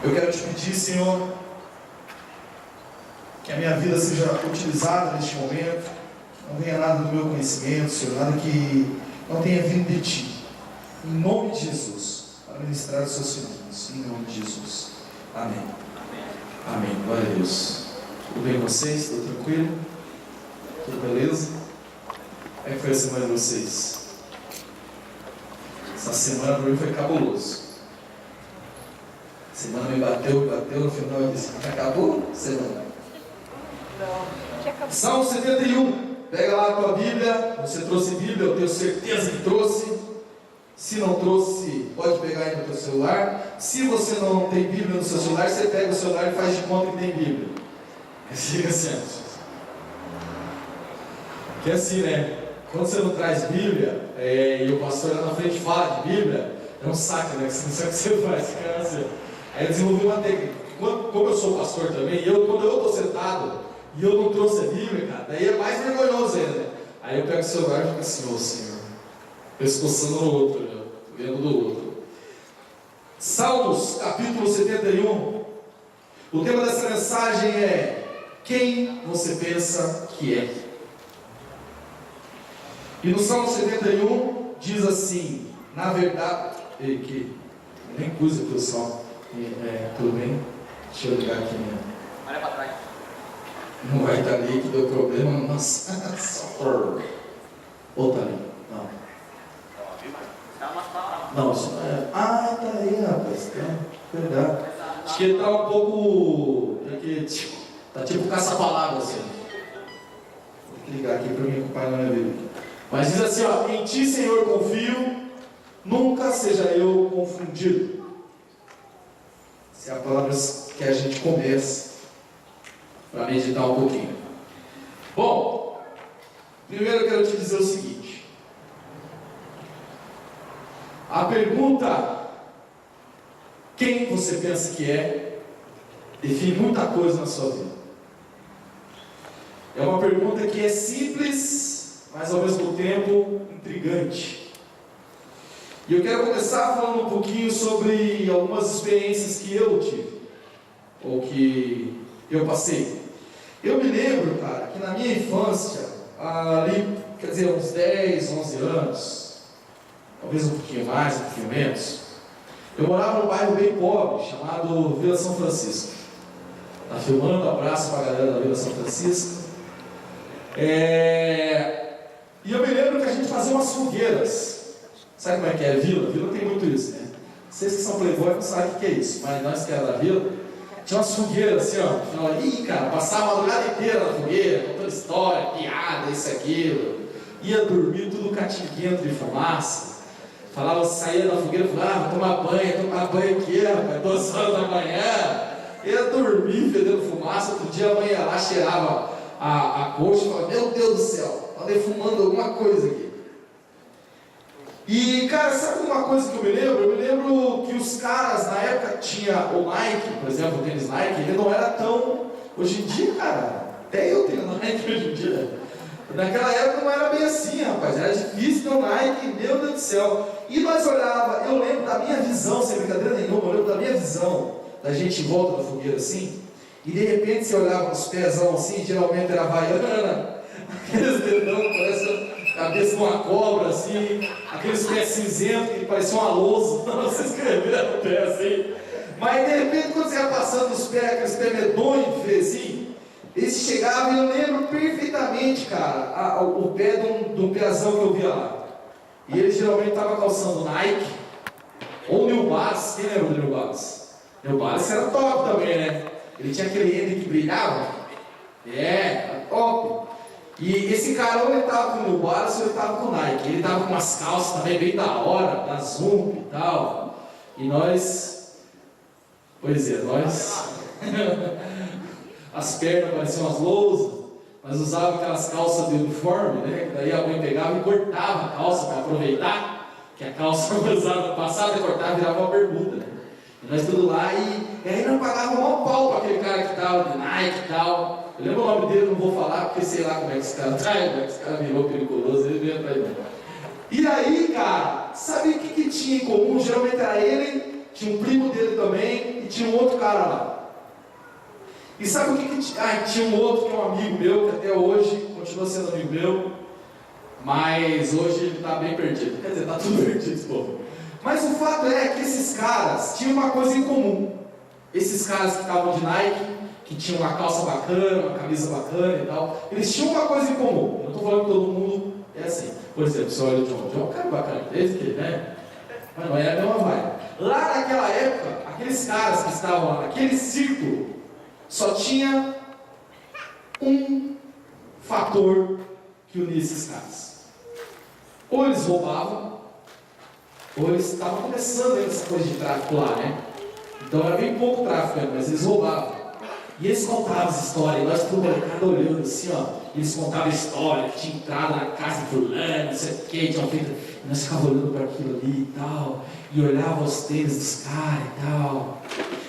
Eu quero te pedir, Senhor, que a minha vida seja utilizada neste momento, não venha nada do meu conhecimento, Senhor, nada que não tenha vindo de Ti, em nome de Jesus, para ministrar os seus filhos, em nome de Jesus, amém. Amém, glória a Deus. Tudo bem com vocês? Tudo tranquilo? Tudo beleza? Como é que foi a semana de vocês? Essa semana para mim foi cabuloso. A semana me bateu, no final eu disse, acabou a semana. Salmo 71, pega lá a tua Bíblia, você trouxe Bíblia, eu tenho certeza que trouxe. Se não trouxe, pode pegar aí no teu celular. Se você não tem Bíblia no seu celular, você pega o celular e faz de conta que tem Bíblia. Siga assim. Que é assim, né? Quando você não traz Bíblia, e o pastor lá na frente fala de Bíblia, é um saco, né? Você não sabe o que você faz, fica assim. Aí eu desenvolvi uma técnica. Como eu sou pastor também, quando eu estou sentado e eu não trouxe a Bíblia, cara, daí é mais vergonhoso ainda, né? Aí eu pego o celular e fico assim, ô Senhor, pescoçando no outro, né? Vendo do outro. Salmos, capítulo 71. O tema dessa mensagem é: quem você pensa que é? E no Salmo 71 diz assim, na verdade, nem coisa que o Salmo, tudo bem? Deixa eu ligar aqui mesmo. Olha para trás. Não vai estar ali que deu problema, nossa. Ou está ali? Não. Não, isso não é. Ah, tá aí, rapaz. Verdade. Acho que ele está um pouco. Está tipo caça-palavra assim. Vou ligar aqui para mim ocupar na minha vida. Mas diz assim, ó: em ti, Senhor, confio, nunca seja eu confundido. Essa é a palavra que a gente começa para meditar um pouquinho. Bom, primeiro eu quero te dizer o seguinte: a pergunta quem você pensa que é define muita coisa na sua vida. É uma pergunta que é simples, mas ao mesmo tempo intrigante. E eu quero começar falando um pouquinho sobre algumas experiências que eu tive, ou que eu passei. Eu me lembro, cara, que na minha infância, ali, quer dizer, uns 10, 11 anos, talvez um pouquinho mais, um pouquinho menos, eu morava num bairro bem pobre, chamado Vila São Francisco. Tá filmando? Abraço para a galera da Vila São Francisco. E eu me lembro que a gente fazia umas fogueiras. Sabe como é que é a vila? A vila tem muito isso, né? Vocês que são playboy não sabem o que é isso, mas nós que era da vila, tinha umas fogueiras assim, ó. Ih, cara, passava a madrugada inteira na fogueira, contando história, piada, isso e aquilo. Ia dormir tudo catinguento de fumaça. Falava, saía da fogueira, falava, vou tomar banho aqui, rapaz, 2 horas da manhã. Ia dormir fedendo fumaça. Outro dia a mãe ia lá, cheirava a coxa e falava, meu Deus do céu, tá defumando alguma coisa aqui. E, cara, sabe uma coisa que eu me lembro? Eu me lembro que os caras, na época, tinha o Nike, por exemplo, o tênis Nike, ele não era tão... Hoje em dia, cara, até eu tenho Nike hoje em dia. Naquela época não era bem assim, rapaz, era difícil ter um Nike, meu Deus do céu. E nós olhava, eu lembro da minha visão, sem brincadeira nenhuma, eu lembro da minha visão, da gente em volta da fogueira assim, e de repente você olhava os pezão assim, geralmente era havaiana, aqueles dedão, parece a cabeça de uma cobra assim, aqueles pés cinzentos que pareciam uma lousa, você escrevendo o pé assim. Mas de repente quando você ia passando os pés, aqueles pés medonhos, assim, eles chegavam e eu lembro perfeitamente, cara, o pé de um pezão que eu via lá. E ele geralmente estava calçando Nike ou New Balance. Quem lembra do New Balance? New Balance era top também, né? Ele tinha aquele ende que brilhava. Era top. E esse cara, ou ele estava com o New Balance ou ele estava com o Nike. Ele estava com umas calças também bem da hora, da Zoom e tal. E nós... Pois é, nós... As pernas pareciam umas lousas, mas usava aquelas calças de uniforme, né? Daí a mãe pegava e cortava a calça para aproveitar, que a calça usada passada, cortava e virava uma bermuda, né? E nós tudo lá, e aí nós pagávamos um maior pau para aquele cara que estava de Nike e tal. Eu lembro o nome dele, não vou falar, porque sei lá como é que esse cara trai, como é que esse cara virou perigoso, ele veio atrás dele. E aí, cara, sabe o que tinha em comum? Geralmente era ele, tinha um primo dele também, e tinha um outro cara lá. E sabe o que tinha um outro que é um amigo meu, que até hoje continua sendo amigo meu, mas hoje ele está bem perdido. Quer dizer, está tudo perdido esse povo. Mas o fato é que esses caras tinham uma coisa em comum. Esses caras que estavam de Nike, que tinham uma calça bacana, uma camisa bacana e tal, eles tinham uma coisa em comum. Eu não estou falando que todo mundo é assim. Por exemplo, você olha o John é um cara bacana, desde que, né? Mas não é a mesma vibe. Lá naquela época, aqueles caras que estavam lá naquele círculo, só tinha um fator que unia esses caras. Ou eles roubavam, ou eles estavam começando essa coisa de tráfico lá, né? Então era bem pouco tráfico, mas eles roubavam. E eles contavam as histórias, nós tudo molecada olhando assim, ó. Eles contavam a história, que tinha entrado na casa de fulano, não sei o que, tinham feito. E nós ficávamos olhando para aquilo ali e tal. E olhava os tênis dos caras e tal.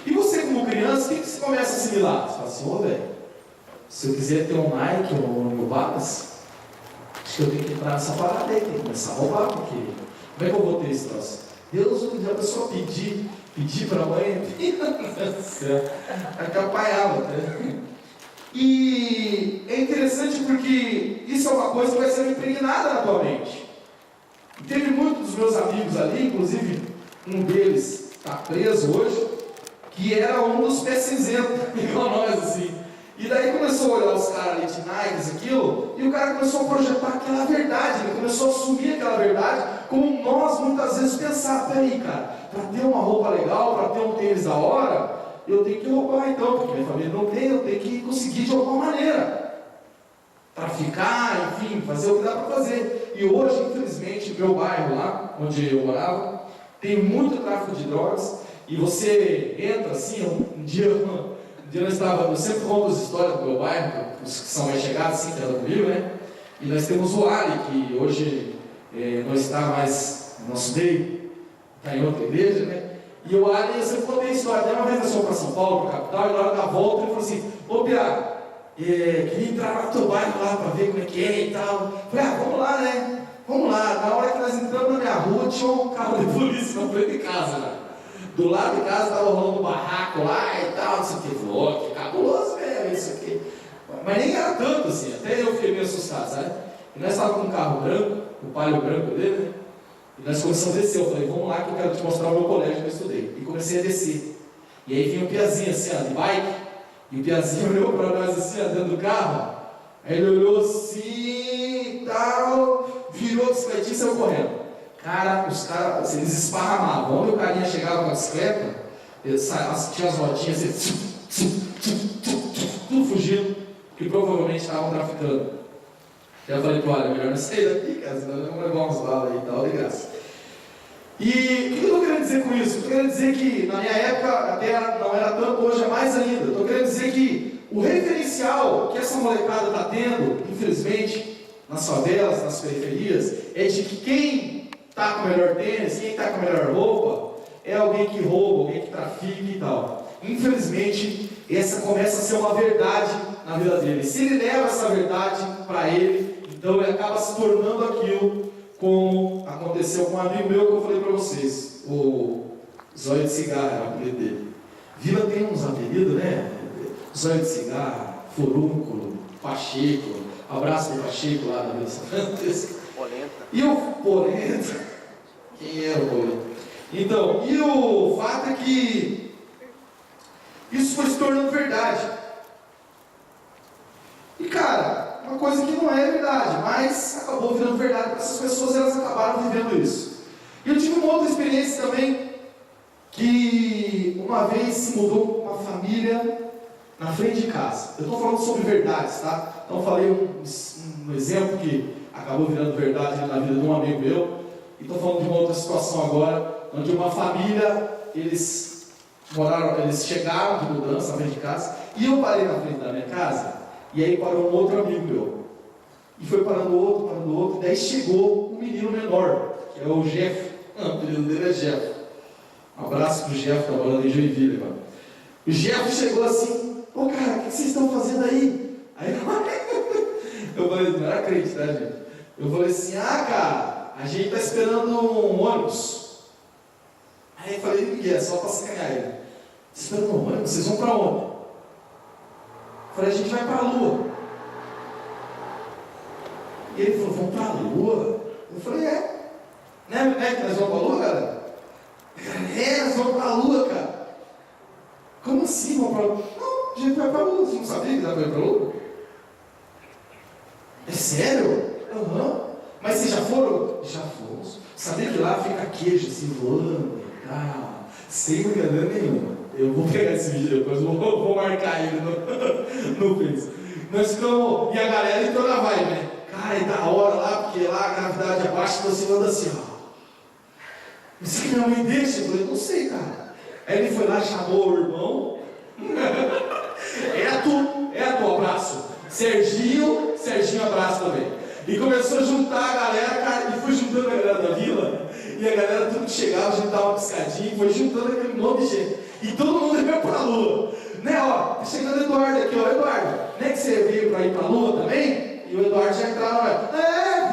E você, como criança, o que você começa a assimilar? Você fala assim, ô velho, se eu quiser ter um Nike ou um New Balance, acho que eu tenho que entrar nessa parada aí, tem que começar a roubar, porque como é que eu vou ter esse troço? Deus, um dia a pessoa pedir para a mãe, meu Deus do céu, atrapalhava, né? E é interessante porque isso é uma coisa que vai ser impregnada na tua mente. E teve muitos dos meus amigos ali, inclusive um deles está preso hoje, que era um dos pés cinzentos, igual nós assim. E daí começou a olhar os caras ali de Nike, aquilo, e o cara começou a projetar aquela verdade, ele começou a assumir aquela verdade, como nós muitas vezes pensamos, peraí cara, para ter uma roupa legal, para ter um tênis da hora, eu tenho que roubar então, porque minha família não tem, eu tenho que conseguir de alguma maneira. Traficar, enfim, fazer o que dá para fazer. E hoje, infelizmente, o meu bairro lá, onde eu morava, tem muito tráfico de drogas, e você entra assim, um dia eu sempre conto as histórias do meu bairro, os que são mais chegados, assim, que andam comigo, né? E nós temos o Ali, que hoje não está mais no nosso meio, está em outra igreja, né? E o Ali, eu sempre contei a história, até uma vez nós fomos para São Paulo, para a capital, e na hora da volta ele falou assim, ô Pia, queria entrar lá no teu bairro lá para ver como é que é e tal. Falei, vamos lá, né? Vamos lá. Na hora que nós entramos na minha rua, tinha um carro de polícia na frente de casa, né? Do lado de casa estava rolando um barraco lá e tal, não sei o que. Falou, que cabuloso mesmo isso aqui. Mas nem era tanto assim, até eu fiquei meio assustado, sabe? E nós estávamos com um carro branco, o palio branco dele, né? E nós começamos a descer. Eu falei, vamos lá que eu quero te mostrar o meu colégio que eu estudei. E comecei a descer. E aí vinha um piazinho assim, ó, de bike. E o piazinho olhou para nós assim, ó, dentro do carro. Aí ele olhou assim e tal, virou a bicicletinha e saiu correndo. Cara, os caras, eles esparramavam. Onde o carinha chegava com a bicicleta, tinha as rodinhas assim, tudo fugindo, que provavelmente estavam traficando. Já falei, olha, melhor não sair daqui, cara, senão vamos levar uns balas aí e tal, de graça. E o que eu estou querendo dizer com isso? Eu estou querendo dizer que na minha época até não era tanto, hoje é mais ainda. Estou querendo dizer que o referencial que essa molecada está tendo, infelizmente, nas favelas, nas periferias, é de que quem está com o melhor tênis, quem está com a melhor roupa, é alguém que rouba, alguém que trafica e tal. Infelizmente, essa começa a ser uma verdade na vida dele. Se ele leva essa verdade para ele, então ele acaba se tornando aquilo, como aconteceu com um amigo meu que eu falei para vocês, o Zóio de Cigarra, é o apelido dele. Vila tem uns apelidos, né? Zóio de Cigarra, Furúnculo, Pacheco, abraço para o Pacheco lá na Vila São Francisco. Polenta. E o Polenta, quem era o Polenta? Então, e o fato é que isso foi se tornando verdade. E cara, uma coisa que não é verdade, mas acabou virando verdade para essas pessoas, elas acabaram vivendo isso. E eu tive uma outra experiência também, que uma vez se mudou uma família na frente de casa. Eu estou falando sobre verdades, tá? Então eu falei um exemplo que acabou virando verdade na vida de um amigo meu, e estou falando de uma outra situação agora, onde uma família, eles chegaram de mudança na frente de casa, e eu parei na frente da minha casa, e aí parou um outro amigo meu, e foi parando outro, e daí chegou um menino menor, que é o Jeff, o apelido dele é Jeff. Um abraço pro Jeff, tá morando em Joinville, mano. O Jeff chegou assim, ô cara, o que vocês estão fazendo aí? Aí eu falei, não era crente, tá gente? Eu falei assim, cara, a gente tá esperando um ônibus. Aí eu falei, Miguel, só para sacanear ele. Esperando no ônibus, vocês vão para onde? Eu falei, a gente vai para a Lua. E ele falou, vamos para a Lua? Eu falei, né que nós vamos para a Lua, galera? Nós vamos para a Lua, cara. Como assim vamos para a Lua? Não, a gente vai para a Lua, você não sabia que dá para ir para a Lua? É sério? Aham. Mas vocês já foram? Já fomos. Sabia que lá fica queijo assim voando e tal, sem brincadeira nenhuma. Eu vou pegar esse vídeo depois, vou marcar ele no Face. Nós ficamos, e a galera entrou na vibe, né? Cara, é da hora lá, porque lá a gravidade abaixa e você anda assim, ó. Isso que minha mãe deixa? Eu falei, não sei, cara. Aí ele foi lá, chamou o irmão. É a tua, abraço. Serginho, abraço também. E começou a juntar a galera, cara, e foi juntando a galera da vila. E a galera tudo que chegava, a gente dava uma piscadinha, foi juntando aquele monte de gente. E todo mundo veio para a Lua. Né, ó, tá chegando o Eduardo aqui, ó. Eduardo, não é que você veio para ir para a Lua também? E o Eduardo já entrava,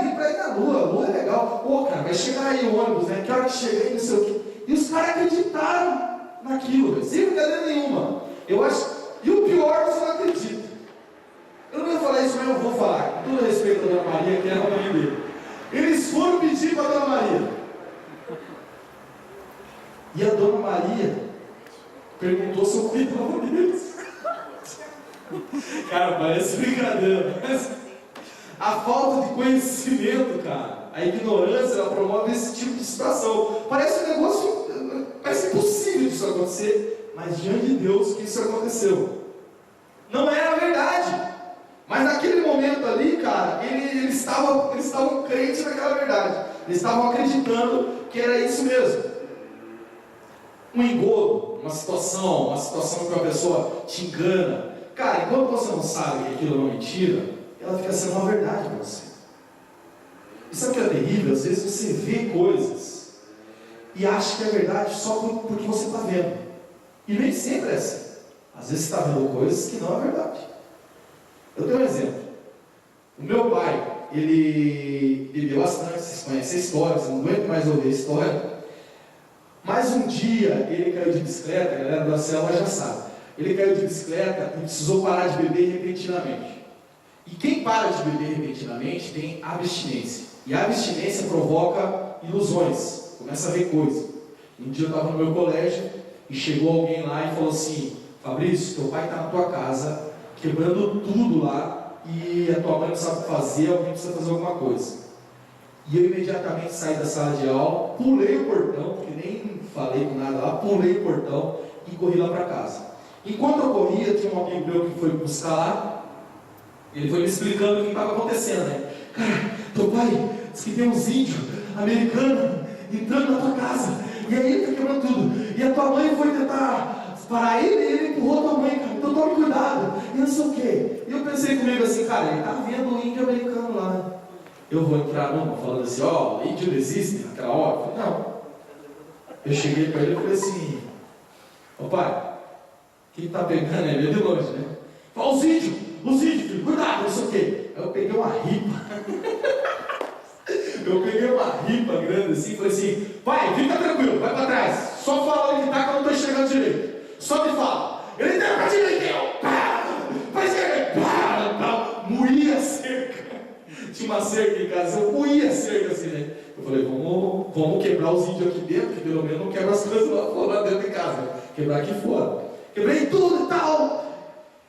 vim para ir na Lua, a Lua é legal. Pô, cara, vai chegar aí o ônibus, né? Que hora que chega aí, não sei o quê. E os caras acreditaram naquilo, velho, sem brincadeira nenhuma. Eu acho, e o pior, você não acredita. Eu não ia falar isso, mas eu vou falar. Com todo respeito à Dona Maria, que é a mãe dele. Eles foram pedir para a Dona Maria. E a Dona Maria perguntou se eu cuidava deles. Cara, parece brincadeira, mas a falta de conhecimento, cara, a ignorância, ela promove esse tipo de situação. Parece um negócio, parece impossível isso acontecer, mas diante de Deus que isso aconteceu. Não era verdade. Mas naquele momento ali, cara, eles estavam crentes naquela verdade. Eles estavam acreditando que era isso mesmo. Um engodo, uma situação que uma pessoa te engana. Cara, enquanto você não sabe que aquilo é uma mentira, ela fica sendo uma verdade para você. E sabe o que é terrível? Às vezes você vê coisas e acha que é verdade só porque você está vendo. E nem sempre é assim. Às vezes você está vendo coisas que não é verdade. Eu tenho um exemplo. O meu pai, ele bebeu bastante, vocês conhecem a história, vocês não aguentam mais ouvir a história. Mas um dia ele caiu de bicicleta, a galera da selva já sabe. Ele caiu de bicicleta e precisou parar de beber repentinamente. E quem para de beber repentinamente tem abstinência. E a abstinência provoca ilusões, começa a ver coisa. Um dia eu estava no meu colégio e chegou alguém lá e falou assim: Fabrício, teu pai está na tua casa quebrando tudo lá e a tua mãe não sabe fazer, alguém precisa fazer alguma coisa. E eu imediatamente saí da sala de aula, pulei o portão, porque nem falei com nada lá, pulei o portão e corri lá para casa. Enquanto eu corria, tinha um amigo meu que foi buscar lá, ele foi me explicando o que estava acontecendo, né? Cara, teu pai disse que tem uns índios americanos entrando na tua casa, e aí ele está quebrando tudo, e a tua mãe foi tentar parar ele, e ele empurrou a tua mãe, cara, então tome cuidado, e não sei o quê. E eu pensei comigo assim, cara, ele está vendo o índio americano lá, né? Eu vou entrar numa falando assim, ó, índio não existe naquela hora? Eu falei, não. Eu cheguei para ele e falei assim, ô pai, quem está pegando é meio de longe, né? Fala, os índios, filho, cuidado, não sei o quê. Aí eu peguei uma ripa grande assim, e falei assim, pai, fica tranquilo, vai para trás, só fala onde está que eu não estou enxergando direito, só me fala. Ele tem para direita, eu, pá, para esquerda, pá, moía a cerca. Tinha uma cerca em casa, eu moía a cerca assim, né? Eu falei, vamos quebrar os índios aqui dentro, que pelo menos não quebra as coisas lá dentro de casa, quebrar aqui fora. Quebrei tudo e tal.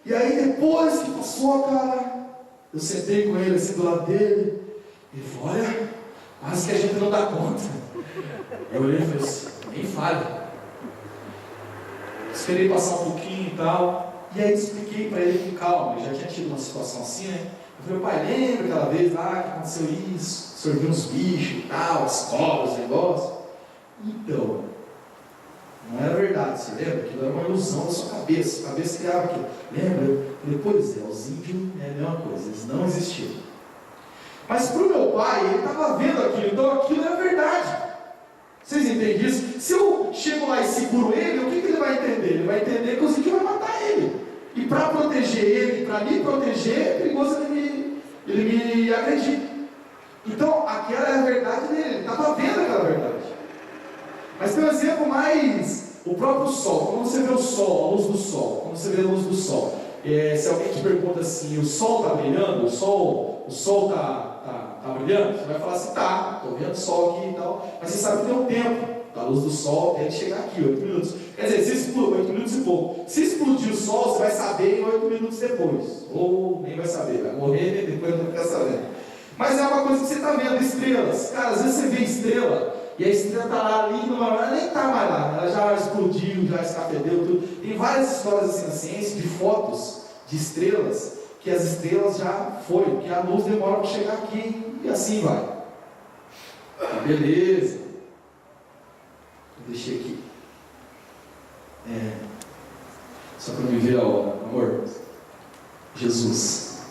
E aí depois que passou, cara, eu sentei com ele assim do lado dele, e ele falou, olha, quase que a gente não dá conta. Eu olhei e falei assim, nem fale. Esperei passar um pouquinho e tal, e aí expliquei para ele com calma, ele já tinha tido uma situação assim, né? Eu falei, pai, lembra aquela vez lá que aconteceu isso? O senhor viu uns bichos e tal, as cobras, os negócios? Então, não era verdade, você lembra? Aquilo era uma ilusão da sua cabeça, a cabeça criava aquilo. Lembra? Eu falei, pois é, os índios é a mesma coisa, eles não existiram. Mas para o meu pai, ele estava vendo aquilo, então aquilo era verdade. Vocês entendem isso? Se eu chego lá e seguro ele, o que ele vai entender? Ele vai entender que os índios vão matar ele. E para proteger ele, para me proteger, é perigoso ele me agredir. Então, aquela é a verdade dele, ele estava vendo aquela verdade. Mas tem um exemplo mais o próprio sol, quando você vê o sol, a luz do sol, quando você vê a luz do sol, se alguém te pergunta assim, o sol está brilhando, o sol tá brilhando, você vai falar assim, tá, estou vendo o sol aqui e tal, mas você sabe que tem um tempo da luz do sol até ele chegar aqui, 8 minutos. Quer dizer, se explodir 8 minutos e pouco. Se explodir o sol, você vai saber em 8 minutos depois. Ou nem vai saber, vai morrer e depois não vai ficar sabendo. Mas é uma coisa que você está vendo, estrelas. Cara, às vezes você vê estrela, e a estrela está lá ali, ela nem está mais lá, ela já explodiu, já escafedeu, tudo. Tem várias histórias assim na ciência, de fotos de estrelas, que as estrelas já foram, que a luz demora para chegar aqui, e assim vai. Beleza. Eu deixei aqui. Só para me ver a hora, amor. Jesus.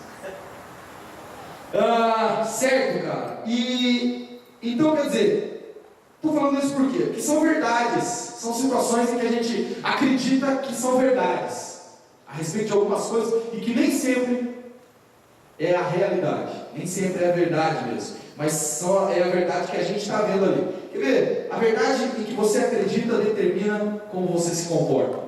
Certo, cara. E então, quer dizer, estou falando isso por quê? Porque são verdades, são situações em que a gente acredita que são verdades a respeito de algumas coisas e que nem sempre é a realidade, nem sempre é a verdade mesmo, mas só é a verdade que a gente está vendo ali. Quer ver? A verdade em que você acredita determina como você se comporta.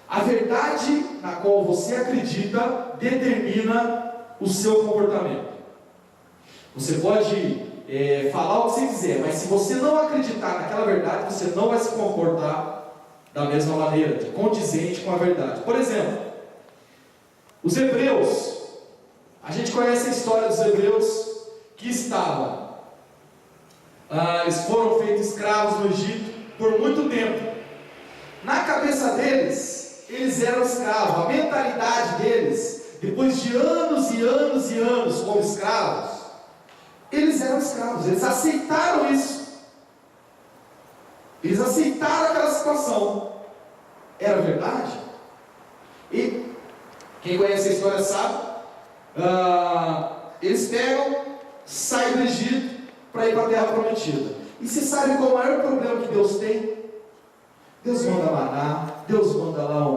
A verdade na qual você acredita determina o seu comportamento. Você pode falar o que você quiser, mas se você não acreditar naquela verdade, você não vai se comportar da mesma maneira, condizente com a verdade. Por exemplo, os hebreus, a gente conhece a história dos hebreus que estavam, eles foram feitos escravos no Egito por muito tempo. Na cabeça deles, eles eram escravos, a mentalidade deles, depois de anos e anos e anos como escravos, eles eram escravos, eles aceitaram isso. Eles aceitaram aquela situação. Era verdade? E quem conhece a história sabe, eles pegam, saem do Egito para ir para a Terra Prometida. E você sabe qual é o maior problema que Deus tem? Deus manda maná, Deus manda lá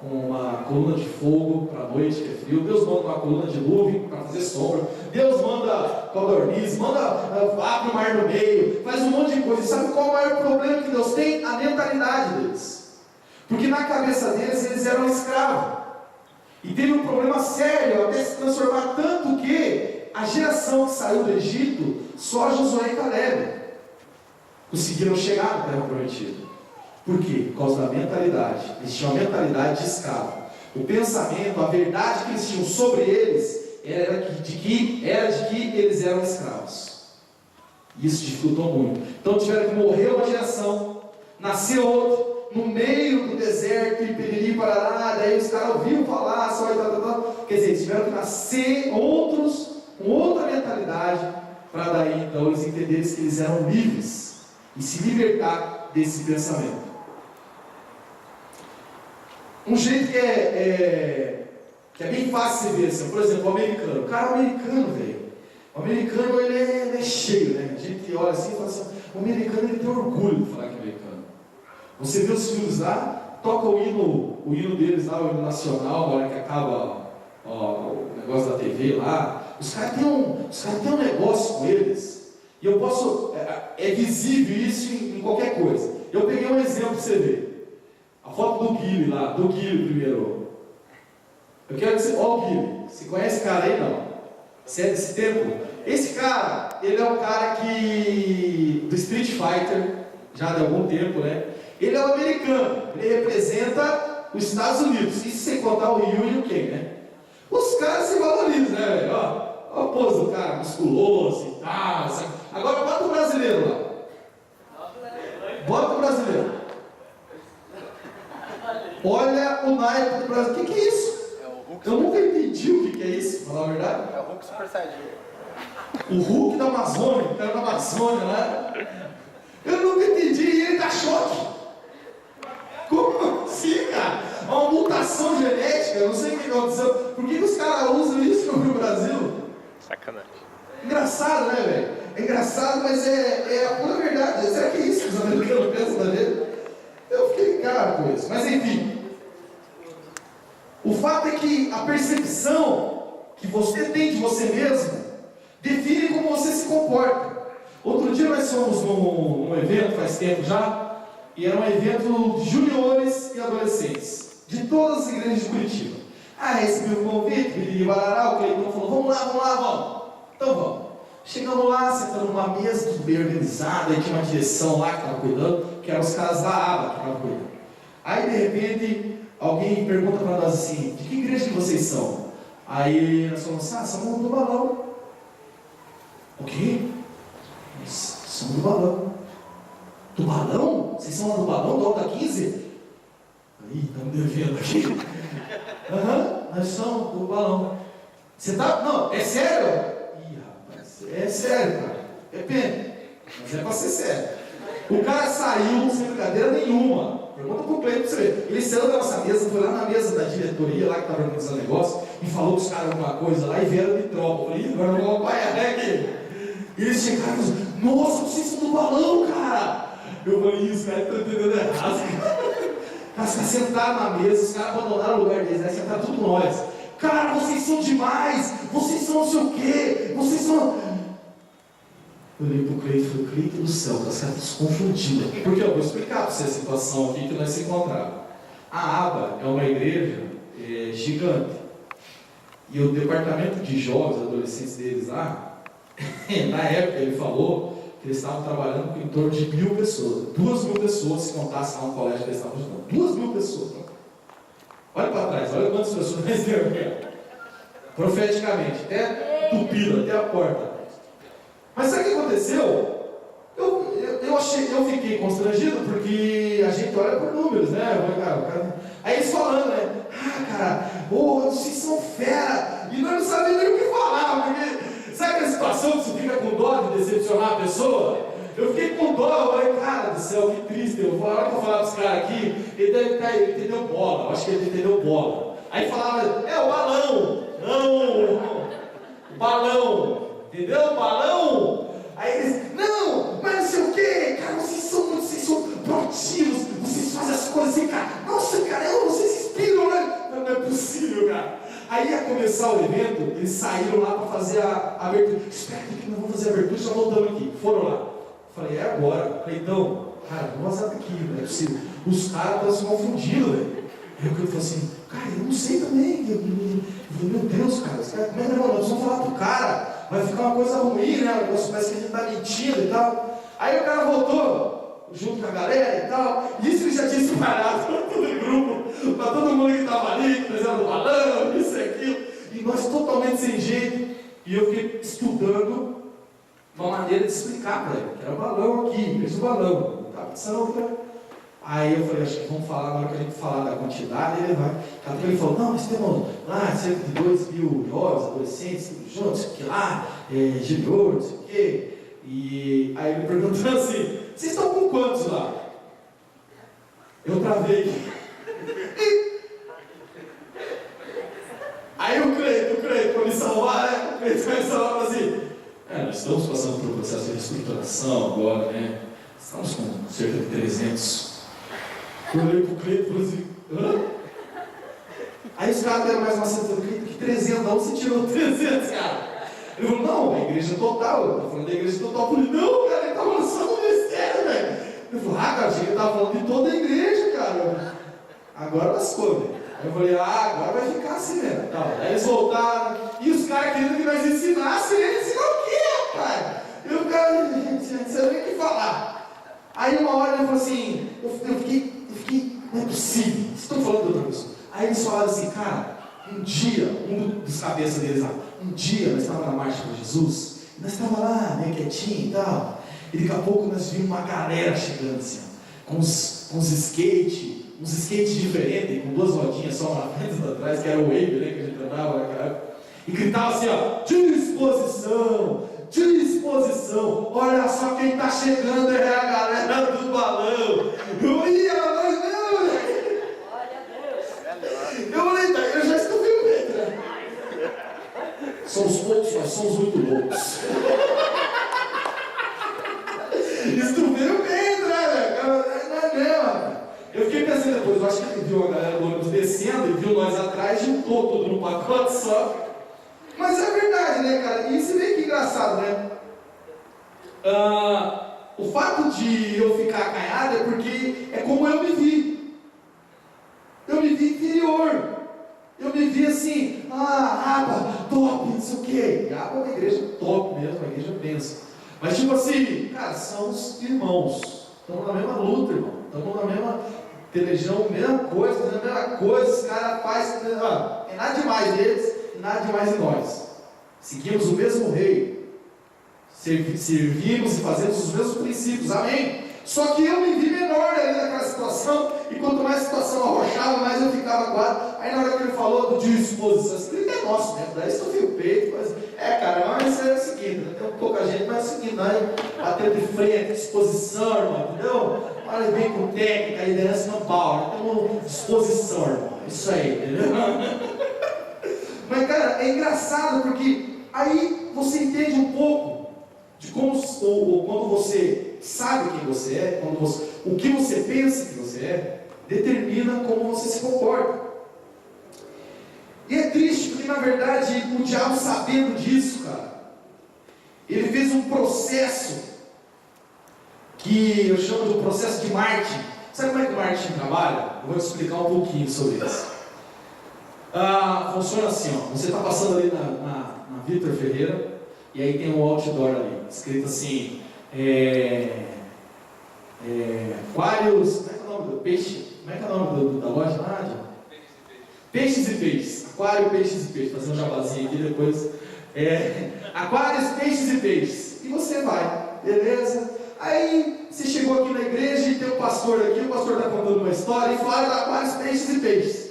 uma coluna de fogo para a noite, que é frio, Deus manda uma coluna de nuvem para fazer sombra, Deus manda codorniz, abre o mar no meio, faz um monte de coisa. E sabe qual é o maior problema que Deus tem? A mentalidade deles. Porque na cabeça deles, eles eram escravos. E teve um problema sério, até se transformar tanto que a geração que saiu do Egito, só Josué e Caleb conseguiram chegar na Terra Prometida. Por quê? Por causa da mentalidade. Eles tinham a mentalidade de escravo. O pensamento, a verdade que eles tinham sobre eles era de que eles eram escravos. Isso dificultou muito. Então tiveram que morrer uma geração, nascer outra, no meio do deserto, e piriri, parará, daí os caras ouviram falar, só e tal. Quer dizer, eles tiveram que nascer outros com outra mentalidade, para daí então eles entenderem que eles eram livres e se libertar desse pensamento. Um jeito que é bem fácil de ver, assim, por exemplo, o americano. O cara americano, velho. O americano, ele é cheio, né? A gente olha assim e fala assim, o americano ele tem orgulho de falar que é americano. Você vê os filmes lá, toca o hino deles lá, o hino nacional, na hora que acaba o negócio da TV lá. Os caras têm um negócio com eles. E eu posso... É visível isso em qualquer coisa. Eu peguei um exemplo para você ver. A foto do Guilherme lá, do Guilherme primeiro. Eu quero que você... Ó o Guilherme, você conhece esse cara aí não? Você é desse tempo? Esse cara, ele é um cara do Street Fighter, já de algum tempo, né? Ele é um americano, ele representa os Estados Unidos. Isso sem contar o Ryu e o Ken, né? Os caras se valorizam, né, velho? Ó a pose do cara, musculoso e tal. Sabe? Agora bota o brasileiro lá. Bota o brasileiro. Olha o naipe do Brasil. O que é isso? Eu nunca entendi o que é isso, pra falar a verdade. É o Hulk Super Saiyajin. O Hulk da Amazônia, o cara da Amazônia, né? Eu nunca entendi e ele dá choque. Como assim, cara? Uma mutação genética, eu não sei o que aconteceu. Por que os caras usam isso no Brasil? Sacanagem. Engraçado, né, velho? É engraçado, mas é a pura verdade. Será que é isso que os americanos pensam da vida? Eu fiquei ligado com isso. Mas enfim. O fato é que a percepção que você tem de você mesmo define como você se comporta. Outro dia nós fomos num evento, faz tempo já, e era um evento de juniores e adolescentes, de todas as igrejas de Curitiba. Recebi o convite, Biriri Barará, o Cleiton falou, vamos lá. Então vamos. Chegamos lá, sentamos numa mesa, tudo bem organizado, aí tinha uma direção lá que estava cuidando, que eram os caras da aba que estavam cuidando. Aí, de repente, alguém pergunta para nós assim, de que igreja que vocês são? Aí nós falamos, somos do Balão. O quê? Somos do Balão. Do Balão? Vocês são lá do Balão, do Alta 15? Aí, estamos devendo aqui. Nós somos do Balão. Você tá? Não, é sério? Ih, rapaz, é sério, cara. É pena. Mas é pra ser sério. O cara saiu sem brincadeira nenhuma. Pergunta pro Cleiton pra você ver. Ele saiu da nossa mesa, foi lá na mesa da diretoria, lá que estava organizando o negócio, e falou com os caras alguma coisa lá e vieram de tropa. Eu falei, agora não vamos apanhar, né, aqui? E eles chegaram e falaram, nossa, vocês são do Balão, cara! Eu falei, isso, cara, estão entendendo errado. Os caras sentaram na mesa, os caras abandonaram o lugar deles, aí sentaram tudo nós. Cara, vocês são demais! Vocês são não sei o quê! Vocês são... Eu olhei pro Cleiton e falei, Cleiton do céu, os caras estão se confundindo. Porque eu vou explicar para você a situação aqui que nós se encontramos. A ABA é uma igreja gigante. E o departamento de jovens, adolescentes deles lá, na época ele falou que eles estavam trabalhando com em torno de 1.000 pessoas. 2.000 pessoas, se contasse lá no colégio que eles estavam estudando. 2.000 pessoas. Olha para trás, olha quantas pessoas nós temos aqui. Profeticamente, até tupido, até a porta. Mas sabe o que aconteceu? Eu fiquei constrangido porque a gente olha por números, né? Aí eles falando, né? Cara, vocês são fera! E nós não sabemos nem o que falar, porque sabe aquela situação que você fica com dó de decepcionar a pessoa? Eu fiquei com dó, eu falei, cara do céu, que triste. A hora que eu falar para os caras aqui, ele entendeu bola, eu acho que ele entendeu bola. Aí falava, o balão! Não! O balão! Entendeu? O balão! Aí eles, não, mas não sei o que, cara, vocês são proativos, vocês fazem as coisas assim, cara, nossa, cara, vocês inspiram, né? Não é possível, cara. Aí ia começar o evento, eles saíram lá para fazer a abertura. Espera que nós vamos fazer a abertura, só voltamos aqui. Foram lá. Falei, é agora. Falei, então, cara, vamos vazar daqui, não é possível. Os caras estão se confundindo, velho. Aí eu falei assim, cara, eu não sei também. Meu Deus, cara, como é que nós vamos falar pro cara? Vai ficar uma coisa ruim, né? O negócio parece que a gente tá mentindo e tal. Aí o cara voltou, junto com a galera e tal. E isso ele já tinha espalhado para todo o grupo, para todo mundo que estava ali, que fazendo balão, isso e aquilo. E nós totalmente sem jeito. E eu fiquei estudando uma maneira de explicar para ele, que era balão aqui, fez o balão, não estava pensando. Aí eu falei, acho que vamos falar, na hora que a gente falar da quantidade, ele vai. Até ele falou, não, mas temos lá cerca de 2.000 jovens, adolescentes, juntos, que lá, junior, não sei o quê. E aí ele perguntou assim, vocês estão com quantos lá? Eu travei. Aí o Cleiton, para me salvar, né? O Cleiton vai me salvar assim. Nós estamos passando por um processo de reestruturação agora, né? Estamos com cerca de 300. Eu olhei pro Cleiton e falei assim, hã? Aí os caras deram mais uma cena, Cleiton, que 300, de onde você tirou 300, cara? Ele falou, não, a igreja total, eu estava falando da igreja total. Eu falei, não, cara, ele estava lançando um mistério, velho. Ele falou, cara, achei que ele estava falando de toda a igreja, cara. Agora lascou, velho. Aí eu falei, agora vai ficar assim mesmo. Aí eles voltaram, e os caras querendo que nós ensinássemos, ele ensinou o quê, rapaz? E o cara, gente, não sei nem o que falar. Aí uma hora ele falou assim, eu fiquei, não é possível, vocês estão falando de outra pessoa. Aí eles falaram assim, cara, um dia, um dos cabeças deles lá, um dia nós estávamos na marcha com Jesus, e nós estávamos lá, meio quietinho e tal, e daqui a pouco nós vimos uma galera chegando assim, com uns skates diferentes, com duas rodinhas só na frente e atrás, que era o Wave, né, que a gente andava naquela época, e gritava assim, ó, disposição, olha só quem está chegando é a galera do balão. Eu ia, nós não, velho. Eu falei, daí eu já estou vendo medo, né? Somos poucos, nós somos muito loucos. Isso veio bem, né, velho? Não é mesmo. Eu fiquei pensando depois, eu acho que ele viu a galera do ônibus descendo e viu nós atrás, juntou tudo num pacote só. Mas é verdade, né, cara? E isso é meio que engraçado, né? O fato de eu ficar acanhado é porque é como eu me vi. Eu me vi inferior. Eu me vi assim, Aba, top, não sei o quê. E Aba é uma igreja top mesmo, uma igreja benção. Mas tipo assim, cara, são os irmãos. Estamos na mesma luta, irmão. Estamos na mesma pelejão, mesma coisa, fazendo a mesma coisa. Os caras fazem, é nada demais deles e nada demais em nós. Seguimos o mesmo rei. Servimos e fazemos os mesmos princípios, amém? Só que eu me vi menor ali naquela situação, e quanto mais a situação arrochava, mais eu ficava aguado. Aí na hora que ele falou do disposição, esse é nosso, né? Daí estufei o peito, mas cara, mas é o seguinte, né? Tem pouca gente, mas é o seguinte, né? Bater de frente, disposição, irmão, entendeu? Olha, vem com técnica, liderança no pau, né? Temos disposição, irmão, isso aí, entendeu? Mas cara, é engraçado porque aí você entende um pouco de como, ou quando você sabe quem você é, o que você pensa que você é, determina como você se comporta. E é triste porque, na verdade, o diabo, sabendo disso, cara, ele fez um processo que eu chamo de um processo de marketing. Sabe como é que o marketing trabalha? Eu vou te explicar um pouquinho sobre isso. Funciona assim, ó. Você está passando ali na Vitor Ferreira, e aí tem um outdoor ali, escrito assim, aquários, como é que é o nome do peixe? Como é que é o nome da loja lá, John? Peixes e peixes. Aquário, peixes e peixes. Fazer um jabazinho aqui depois. Aquários, peixes e peixes. E você vai, beleza? Aí você chegou aqui na igreja e tem um pastor aqui, o pastor está contando uma história e fala de aquários, peixes e peixes.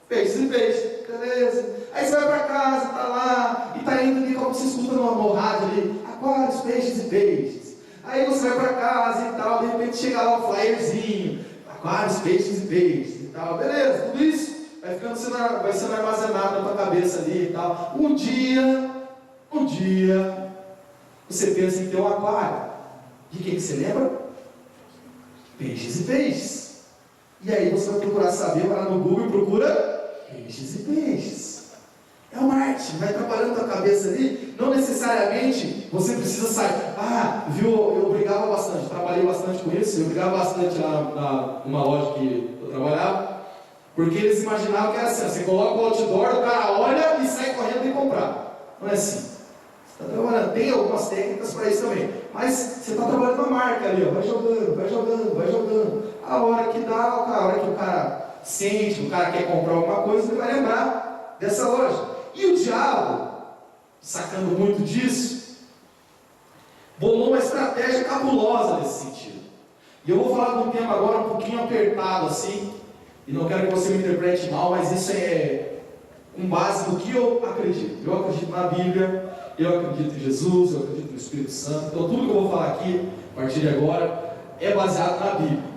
Peixes e peixes, beleza? Aí você vai para casa, está lá, e está indo ali, como você escuta no rádio ali, aquários, peixes e peixes. Aí você vai para casa e tal, de repente chega lá um flyerzinho, aquários, peixes e peixes e tal, beleza, tudo isso vai sendo armazenado na tua cabeça ali e tal. Um dia, você pensa em ter um aquário. De quem que você lembra? Peixes e peixes. E aí você vai procurar saber, vai lá no Google e procura peixes e peixes. É o marketing, vai trabalhando a tua cabeça ali. Não necessariamente você precisa sair. Viu, eu brigava bastante, trabalhei bastante com isso. Eu brigava bastante lá numa loja que eu trabalhava. Porque eles imaginavam que era assim, você coloca o outdoor, o cara olha e sai correndo e comprar. Não é assim. Você está trabalhando, tem algumas técnicas para isso também. Mas você está trabalhando uma marca ali, ó, vai jogando. A hora que dá, a hora que o cara sente, o cara quer comprar alguma coisa, ele vai lembrar dessa loja. E o diabo, sacando muito disso, bolou uma estratégia cabulosa nesse sentido. E eu vou falar de um tema agora um pouquinho apertado assim, e não quero que você me interprete mal, mas isso é com base no que eu acredito. Eu acredito na Bíblia, eu acredito em Jesus, eu acredito no Espírito Santo. Então tudo que eu vou falar aqui, a partir de agora, é baseado na Bíblia.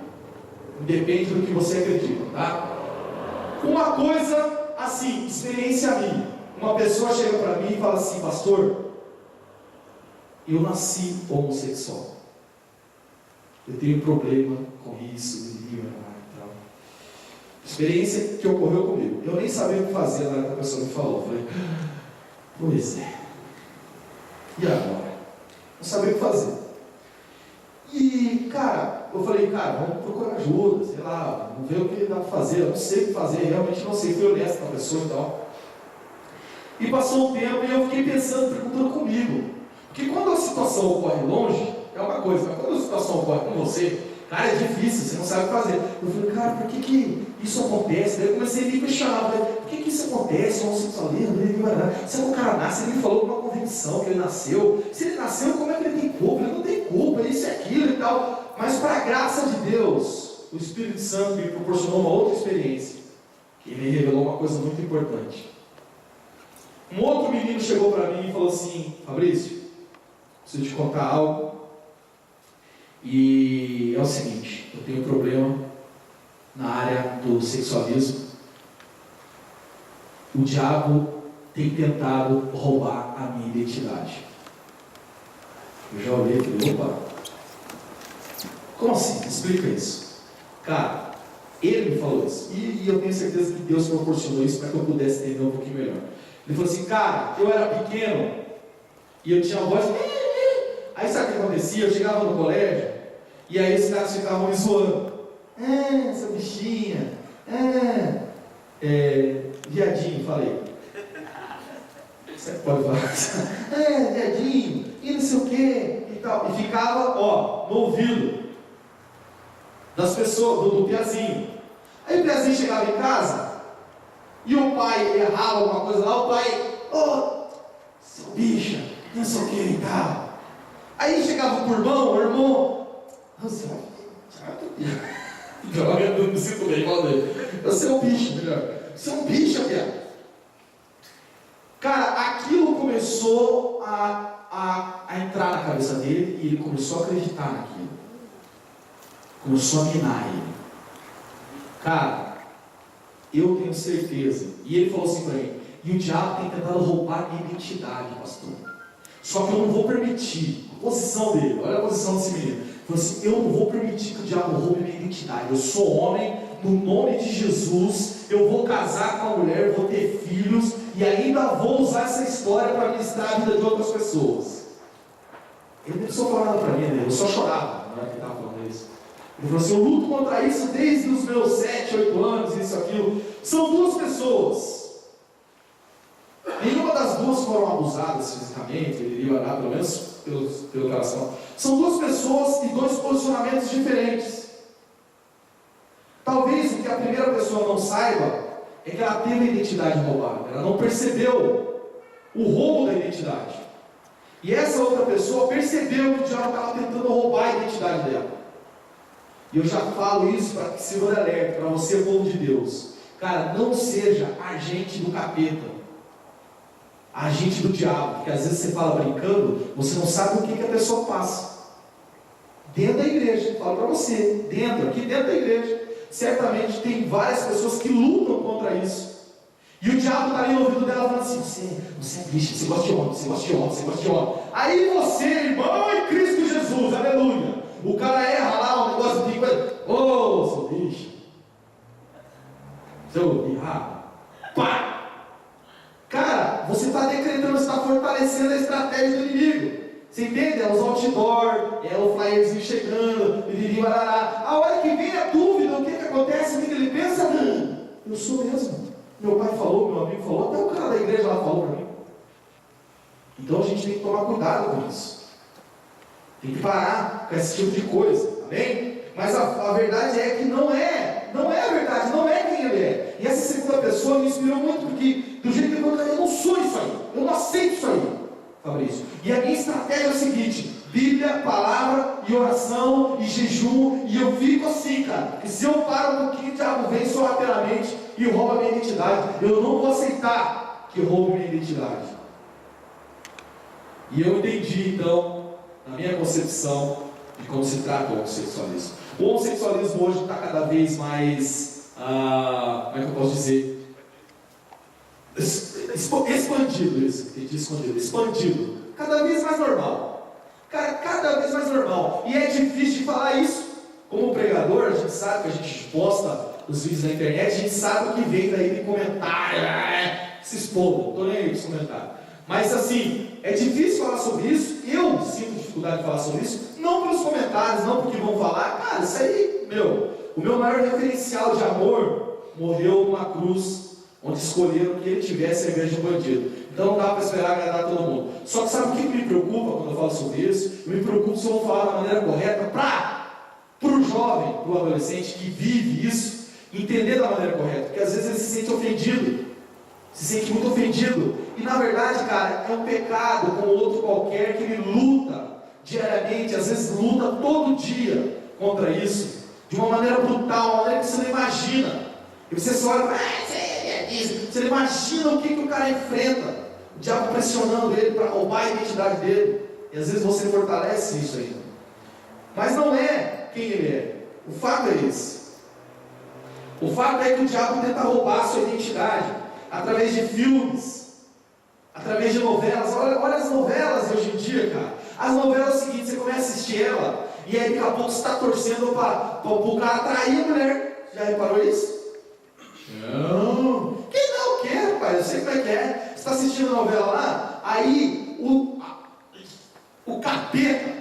Depende do que você acredita, tá? Uma coisa assim, experiência minha. Uma pessoa chega para mim e fala assim, pastor, eu nasci homossexual. Eu tenho problema com isso, e tal. Experiência que ocorreu comigo. Eu nem sabia o que fazer na hora que a pessoa me falou. Eu falei, pois é. E agora? Não sabia o que fazer. E, cara, eu falei, vamos procurar ajuda, sei lá, vamos ver o que dá para fazer. Eu não sei o que fazer, realmente não sei. Fui honesto com a pessoa e tal. E passou um tempo e eu fiquei pensando, perguntando comigo. Porque quando a situação ocorre longe, é uma coisa, mas quando a situação ocorre com você, cara, é difícil, você não sabe o que fazer. Eu falei, cara, por que isso acontece? Daí eu comecei a me questionar, por que isso acontece? O homossexualismo, será que o cara nasce? Ele me falou com uma convicção que ele nasceu. Se ele nasceu, como é que ele tem culpa? Ele não tem culpa, isso e aquilo e tal. Mas para a graça de Deus, o Espírito Santo me proporcionou uma outra experiência, que me revelou uma coisa muito importante. Um outro menino chegou para mim e falou assim, Fabrício, preciso te contar algo. E é o seguinte, eu tenho um problema na área do sexualismo. O diabo tem tentado roubar a minha identidade. Eu já olhei e falei, opa, como assim? Explica isso. Cara, ele me falou isso. E eu tenho certeza que Deus proporcionou isso para que eu pudesse entender um pouquinho melhor. Ele falou assim, cara, eu era pequeno e eu tinha a voz... Aí sabe o que acontecia? Eu chegava no colégio, e aí os caras ficavam me zoando. Essa bichinha, viadinho, falei. Você pode falar, viadinho, e não sei o que, e tal. E ficava, no ouvido das pessoas, do piazinho. Aí o piazinho chegava em casa, e o pai errava alguma coisa lá, o pai, seu bicha, não sei o que e tal. Aí chegava o irmão, você eu não me sinto bem, igual dele. Você é um bicho, melhor. Você é um bicho, viado. Cara, aquilo começou a entrar na cabeça dele e ele começou a acreditar naquilo. Começou a minar ele. Cara, eu tenho certeza. E ele falou assim para mim: e o diabo tem tentado roubar a minha identidade, pastor. Só que eu não vou permitir. A posição dele, olha a posição desse menino. Ele falou assim: eu não vou permitir que o diabo roube a minha identidade. Eu sou homem, no nome de Jesus. Eu vou casar com a mulher, vou ter filhos. E ainda vou usar essa história para ministrar a vida de outras pessoas. Ele não precisou falar nada para mim, né? Eu só chorava na hora que ele estava falando isso. Ele falou assim: eu luto contra isso desde os meus 7, 8 anos, isso, aquilo. São duas pessoas. Nenhuma das duas foram abusadas fisicamente, ele iria orar, pelo menos pelo coração. São duas pessoas e dois posicionamentos diferentes. Talvez o que a primeira pessoa não saiba é que ela teve a identidade roubada. Ela não percebeu o roubo da identidade. E essa outra pessoa percebeu que o diabo estava tentando roubar a identidade dela. E eu já falo isso para que sirva de alerta para você, povo de Deus. Cara, não seja agente do capeta, agente do diabo, porque às vezes você fala brincando, você não sabe o que a pessoa passa. Dentro da igreja, falo para você, aqui dentro da igreja, certamente tem várias pessoas que lutam contra isso. E o diabo está ali no ouvido dela falando assim: você é bicho, você gosta de homem, você gosta de homem, você gosta de homem. Aí você, irmão, em Cristo Jesus, aleluia. O cara erra lá um negócio de seu bicho, seu birra, pá! Cara, você está decretando, você está fortalecendo a estratégia do inimigo. Você entende? É os outdoor, é o flyerzinho chegando, barará. A hora que vem a dúvida, o que acontece? O que ele pensa? Eu sou mesmo. Meu pai falou, meu amigo falou, até o cara da igreja lá falou para mim. Então a gente tem que tomar cuidado com isso. Tem que parar com esse tipo de coisa, amém? Mas a verdade é que não é a verdade, não é quem ele é. E essa segunda pessoa me inspirou muito, porque do jeito que ele falou, eu não sou isso aí, eu não aceito isso aí, Fabrício. E a minha estratégia é o seguinte: Bíblia, palavra e oração e jejum, e eu fico assim, cara, porque se eu paro um pouquinho, o diabo vem sorrateiramente e rouba a minha identidade. Eu não vou aceitar que roube a minha identidade. E eu entendi então, na minha concepção, de como se trata o homossexualismo. O homossexualismo hoje está cada vez mais, como é que eu posso dizer? Expandido, expandido. Cada vez mais normal. Cara, cada vez mais normal. E é difícil de falar isso. Como pregador, a gente sabe que a gente posta os vídeos na internet, a gente sabe o que vem daí de comentário, se expondo, não estou nem aí com os comentários. Mas assim, é difícil falar sobre isso. Eu sinto dificuldade de falar sobre isso, não pelos comentários, não porque vão falar. Cara, isso aí, o meu maior referencial de amor morreu numa cruz, onde escolheram que ele tivesse ao invés de um bandido. Então não dá para esperar agradar todo mundo. Só que sabe o que me preocupa quando eu falo sobre isso? Eu me preocupo se eu vou falar da maneira correta para o jovem, para o adolescente que vive isso, entender da maneira correta. Porque às vezes ele se sente ofendido, se sente muito ofendido. E na verdade, cara, é um pecado como outro qualquer, que ele luta diariamente, às vezes luta todo dia contra isso, de uma maneira brutal, uma maneira que você não imagina. E você só olha e você não imagina o que o cara enfrenta, o diabo pressionando ele para roubar a identidade dele. E às vezes você fortalece isso ainda. Mas não é quem ele é. O fato é esse. O fato é que o diabo tenta roubar a sua identidade através de filmes, através de novelas. Olha as novelas de hoje em dia, cara. As novelas é o seguinte: você começa a assistir ela, e aí daqui a pouco você está torcendo para o cara trair a mulher. Já reparou isso? Não. Quem não quer, rapaz? Eu sei como é que é. Você está assistindo a novela lá, aí o capeta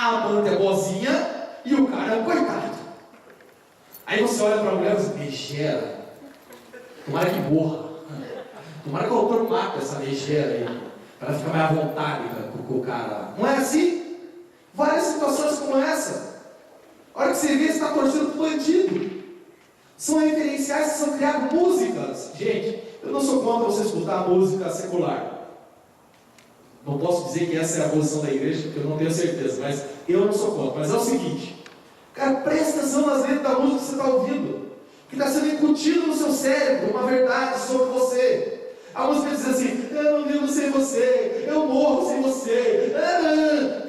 a amante é boazinha e o cara é um coitado. Aí você olha para a mulher e diz, megera, tomara que morra, tomara que o autor mata essa megera aí, para ficar mais à vontade com o cara. Não é assim? Várias situações como essa. A hora que você vê, você está torcendo para o bandido. São referenciais que são criadas músicas. Gente, eu não sou contra você escutar música secular. Não posso dizer que essa é a posição da igreja, porque eu não tenho certeza, mas eu não sou contra. Mas é o seguinte, cara, presta atenção nas letras da música que você está ouvindo, que está sendo incutido no seu cérebro uma verdade sobre você. A música diz assim, eu não vivo sem você, eu morro sem você.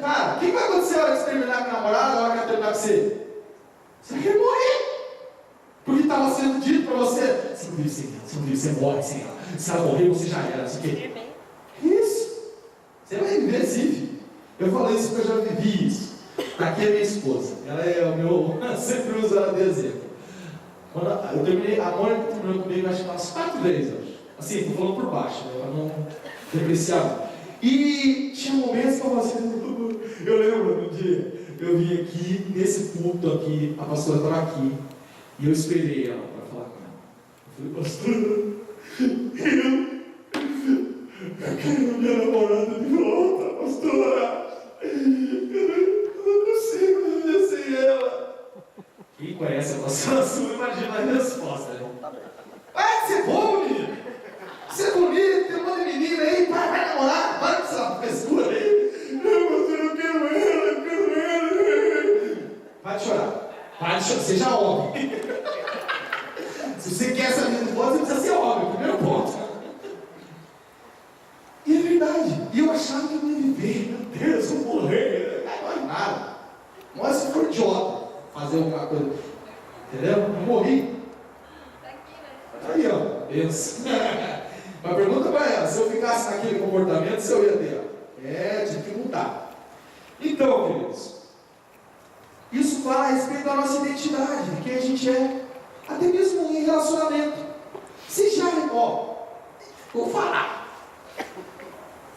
Cara, o que vai acontecer na hora que você terminar com a namorada, na hora que ela terminar com você? Você vai querer morrer. Porque estava sendo dito para você, você não vive sem ela, você não vive, você morre sem ela. Se ela morrer, você já era, não sei o quê. Isso. Você vai viver assim, filho. Eu falei isso porque eu já vivi isso. Aqui é minha esposa. Ela é o meu... sempre uso ela de exemplo. Quando eu terminei, a Mônica terminou comigo, acho que umas 4 vezes. Assim, estou falando por baixo, né, para não depreciar. E tinha momentos que eu falava assim, eu lembro no dia, eu vim aqui, nesse culto aqui, a pastora estava aqui, e eu esperei ela para falar com ela. Eu falei, eu quero minha namorada de volta, pastora. Eu não consigo viver sem ela. Quem conhece a pastora sua, imagina a resposta, né? Vai ser bobo, menino. Você é bonito, tem um monte de menina aí, vai namorar, para com essa frescura aí. Não, mas eu não quero ela, eu quero ela. Para de chorar. Para de chorar, seja homem. Se você quer essa menina de volta, você precisa ser homem, primeiro ponto. E é verdade. E eu achava que eu ia viver. Meu Deus, eu vou morrer. Não é nada. Não é se for idiota fazer alguma coisa. Entendeu? Eu morri. Tá aí, ó. Pensa. Mas pergunta para ela, se eu ficasse naquele comportamento, se eu ia ter? Tinha que mudar. Então, queridos, isso fala a respeito da nossa identidade, de quem a gente é, até mesmo em relacionamento. Você já, vou falar.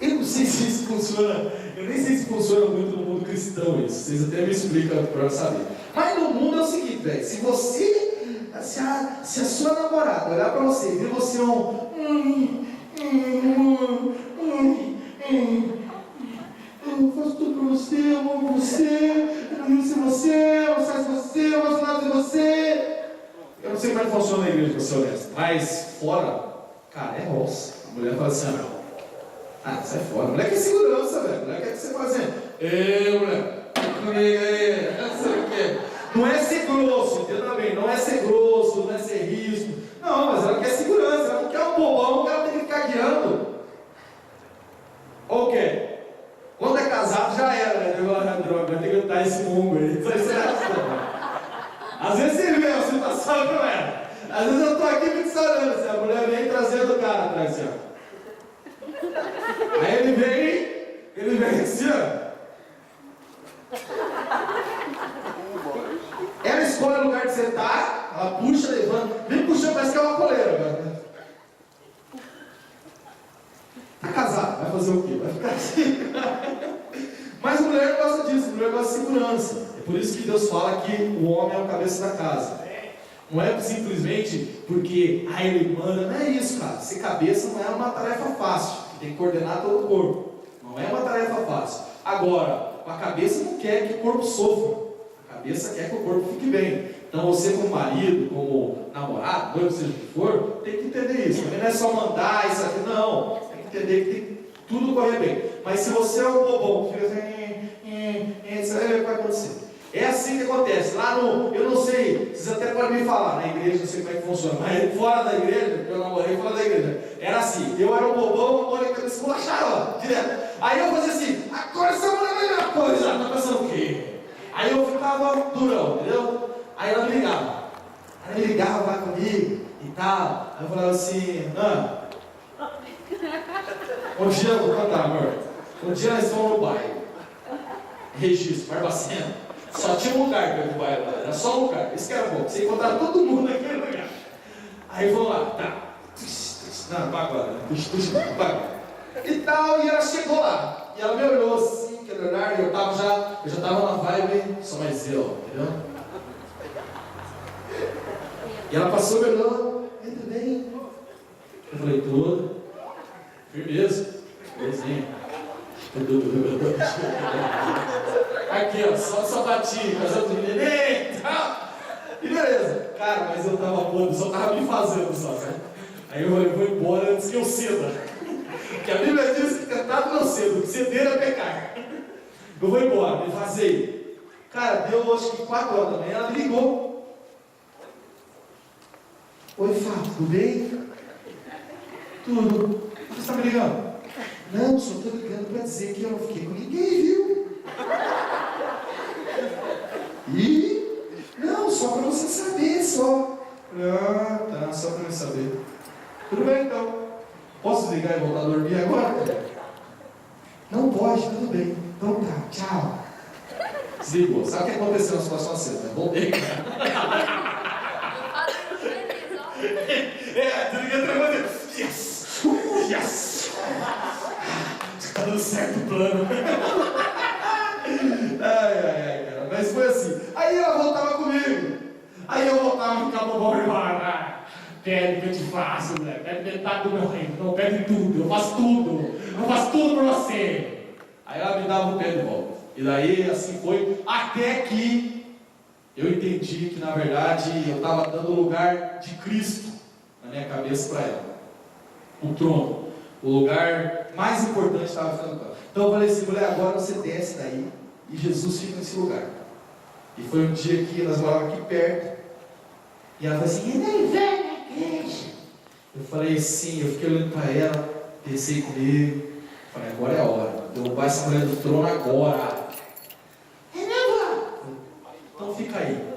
Eu não sei se isso funciona, eu nem sei se funciona muito no mundo cristão isso, vocês até me explicam para eu saber. Mas no mundo é o seguinte, velho, se a sua namorada olhar para você e ver você eu faço tudo para você, eu amo você, eu não vivo sem você, eu não saio sem você, eu não faço nada sem você. Eu não sei como é que funciona na igreja, para ser honesto, mas fora, cara, é roça. A mulher fala assim, sai fora. A mulher quer segurança, velho. A mulher quer que você faça assim, mulher, comigo aí, não sei o quê. Não é ser grosso, entenda bem, não é ser grosso, não é ser risco. Não, mas ela quer segurança, ela não quer um bobão que ela tem que ficar guiando. Ok. Quando é casado já era, né? Droga, tem que estar esse mundo aí. Às vezes você vê a situação que não é. Às vezes eu estou aqui me disparando, assim, a mulher vem trazendo o cara atrás, assim, ó. Aí ele vem assim, ó. Ela escolhe o lugar de sentar, ela puxa, levanta, vem puxando, parece que é uma coleira, cara. Tá casado, vai fazer o quê? Vai ficar assim. Mas mulher não gosta disso, mulher gosta de segurança. É por isso que Deus fala que o homem é o cabeça da casa. Não é simplesmente porque ele manda, não é isso, cara. Ser cabeça não é uma tarefa fácil, tem que coordenar todo o corpo. Não é uma tarefa fácil. Agora, a cabeça não quer que o corpo sofra. A cabeça quer que o corpo fique bem. Então você como marido, como namorado, noivo, seja o que for, tem que entender isso. Também não é só mandar isso aqui, não. Tem que entender que tem que tudo correr bem. Mas se você é um bobão que fica assim, você vai ver o que vai acontecer. É assim que acontece. Lá no, eu não sei, vocês até podem me falar, na igreja não sei como é que funciona, mas fora da igreja, eu namorei fora da igreja, era assim, eu era um bobão, a Mônica me esculachava, direto. Aí eu fazia assim, agora essa mulher vai ver uma coisa, tá pensando o quê? Aí eu ficava durão, entendeu? Aí ela me ligava. Ela me ligava lá comigo e tal. Aí eu falava assim, um dia eu vou contar, amor. Um dia nós fomos no bairro. Registro, Barbacena. Só tinha um lugar perto do bairro lá, era só um lugar. Esse que era bom, você encontrava todo mundo naquele lugar. Aí vamos lá, tá. Não, para agora, né? E tal, e ela chegou lá. E ela me olhou assim, que eu já estava na vibe, só mais eu, entendeu? E ela passou, me olhou, tudo bem? Eu falei, tudo. Firmeza. Beijinho. Aqui, ó, só sapatinho, casando de neném e tal. E beleza. Cara, mas eu tava podre, só tava me fazendo só, né? Aí eu falei, vou embora antes que eu ceda. Porque a Bíblia diz que tentado não cedo, que ceder é pecar. Eu vou embora, me vazei. Cara, deu acho que 4 horas da manhã, ela me ligou. Oi, Fábio, tudo bem? Tudo. Por que você está me ligando? Não, só estou ligando para dizer que eu não fiquei com ninguém, viu? E? Não, só para você saber, só. Ah, tá, só para eu saber. Tudo bem, então. Posso desligar e voltar a dormir agora? Não pode, tudo bem. Então tá, tchau. Desligou. Sabe o que aconteceu na situação assim, né? Voltei, cara. Desliguei tremendo. Yes! Yes! Tá dando certo o plano. Ai, cara. Mas foi assim. Aí ela voltava comigo. Aí eu voltava a ficar bobão e falava, pede que eu te faço, né? Pede metade do meu reino. Não, pede tudo. Eu faço tudo. Eu faço tudo por você. Aí ela me dava o pé de volta. E daí assim foi. Até que eu entendi que na verdade eu estava dando o lugar de Cristo na minha cabeça para ela. O trono. O lugar mais importante estava ficando com ela. Então eu falei assim, mulher, agora você desce daí e Jesus fica nesse lugar. E foi um dia que nós morávamos aqui perto. E ela falou assim, e daí vem na igreja? Eu falei sim, eu fiquei olhando para ela, pensei comigo. Falei, agora é a hora. Derrubar essa mulher do trono agora. Então fica aí.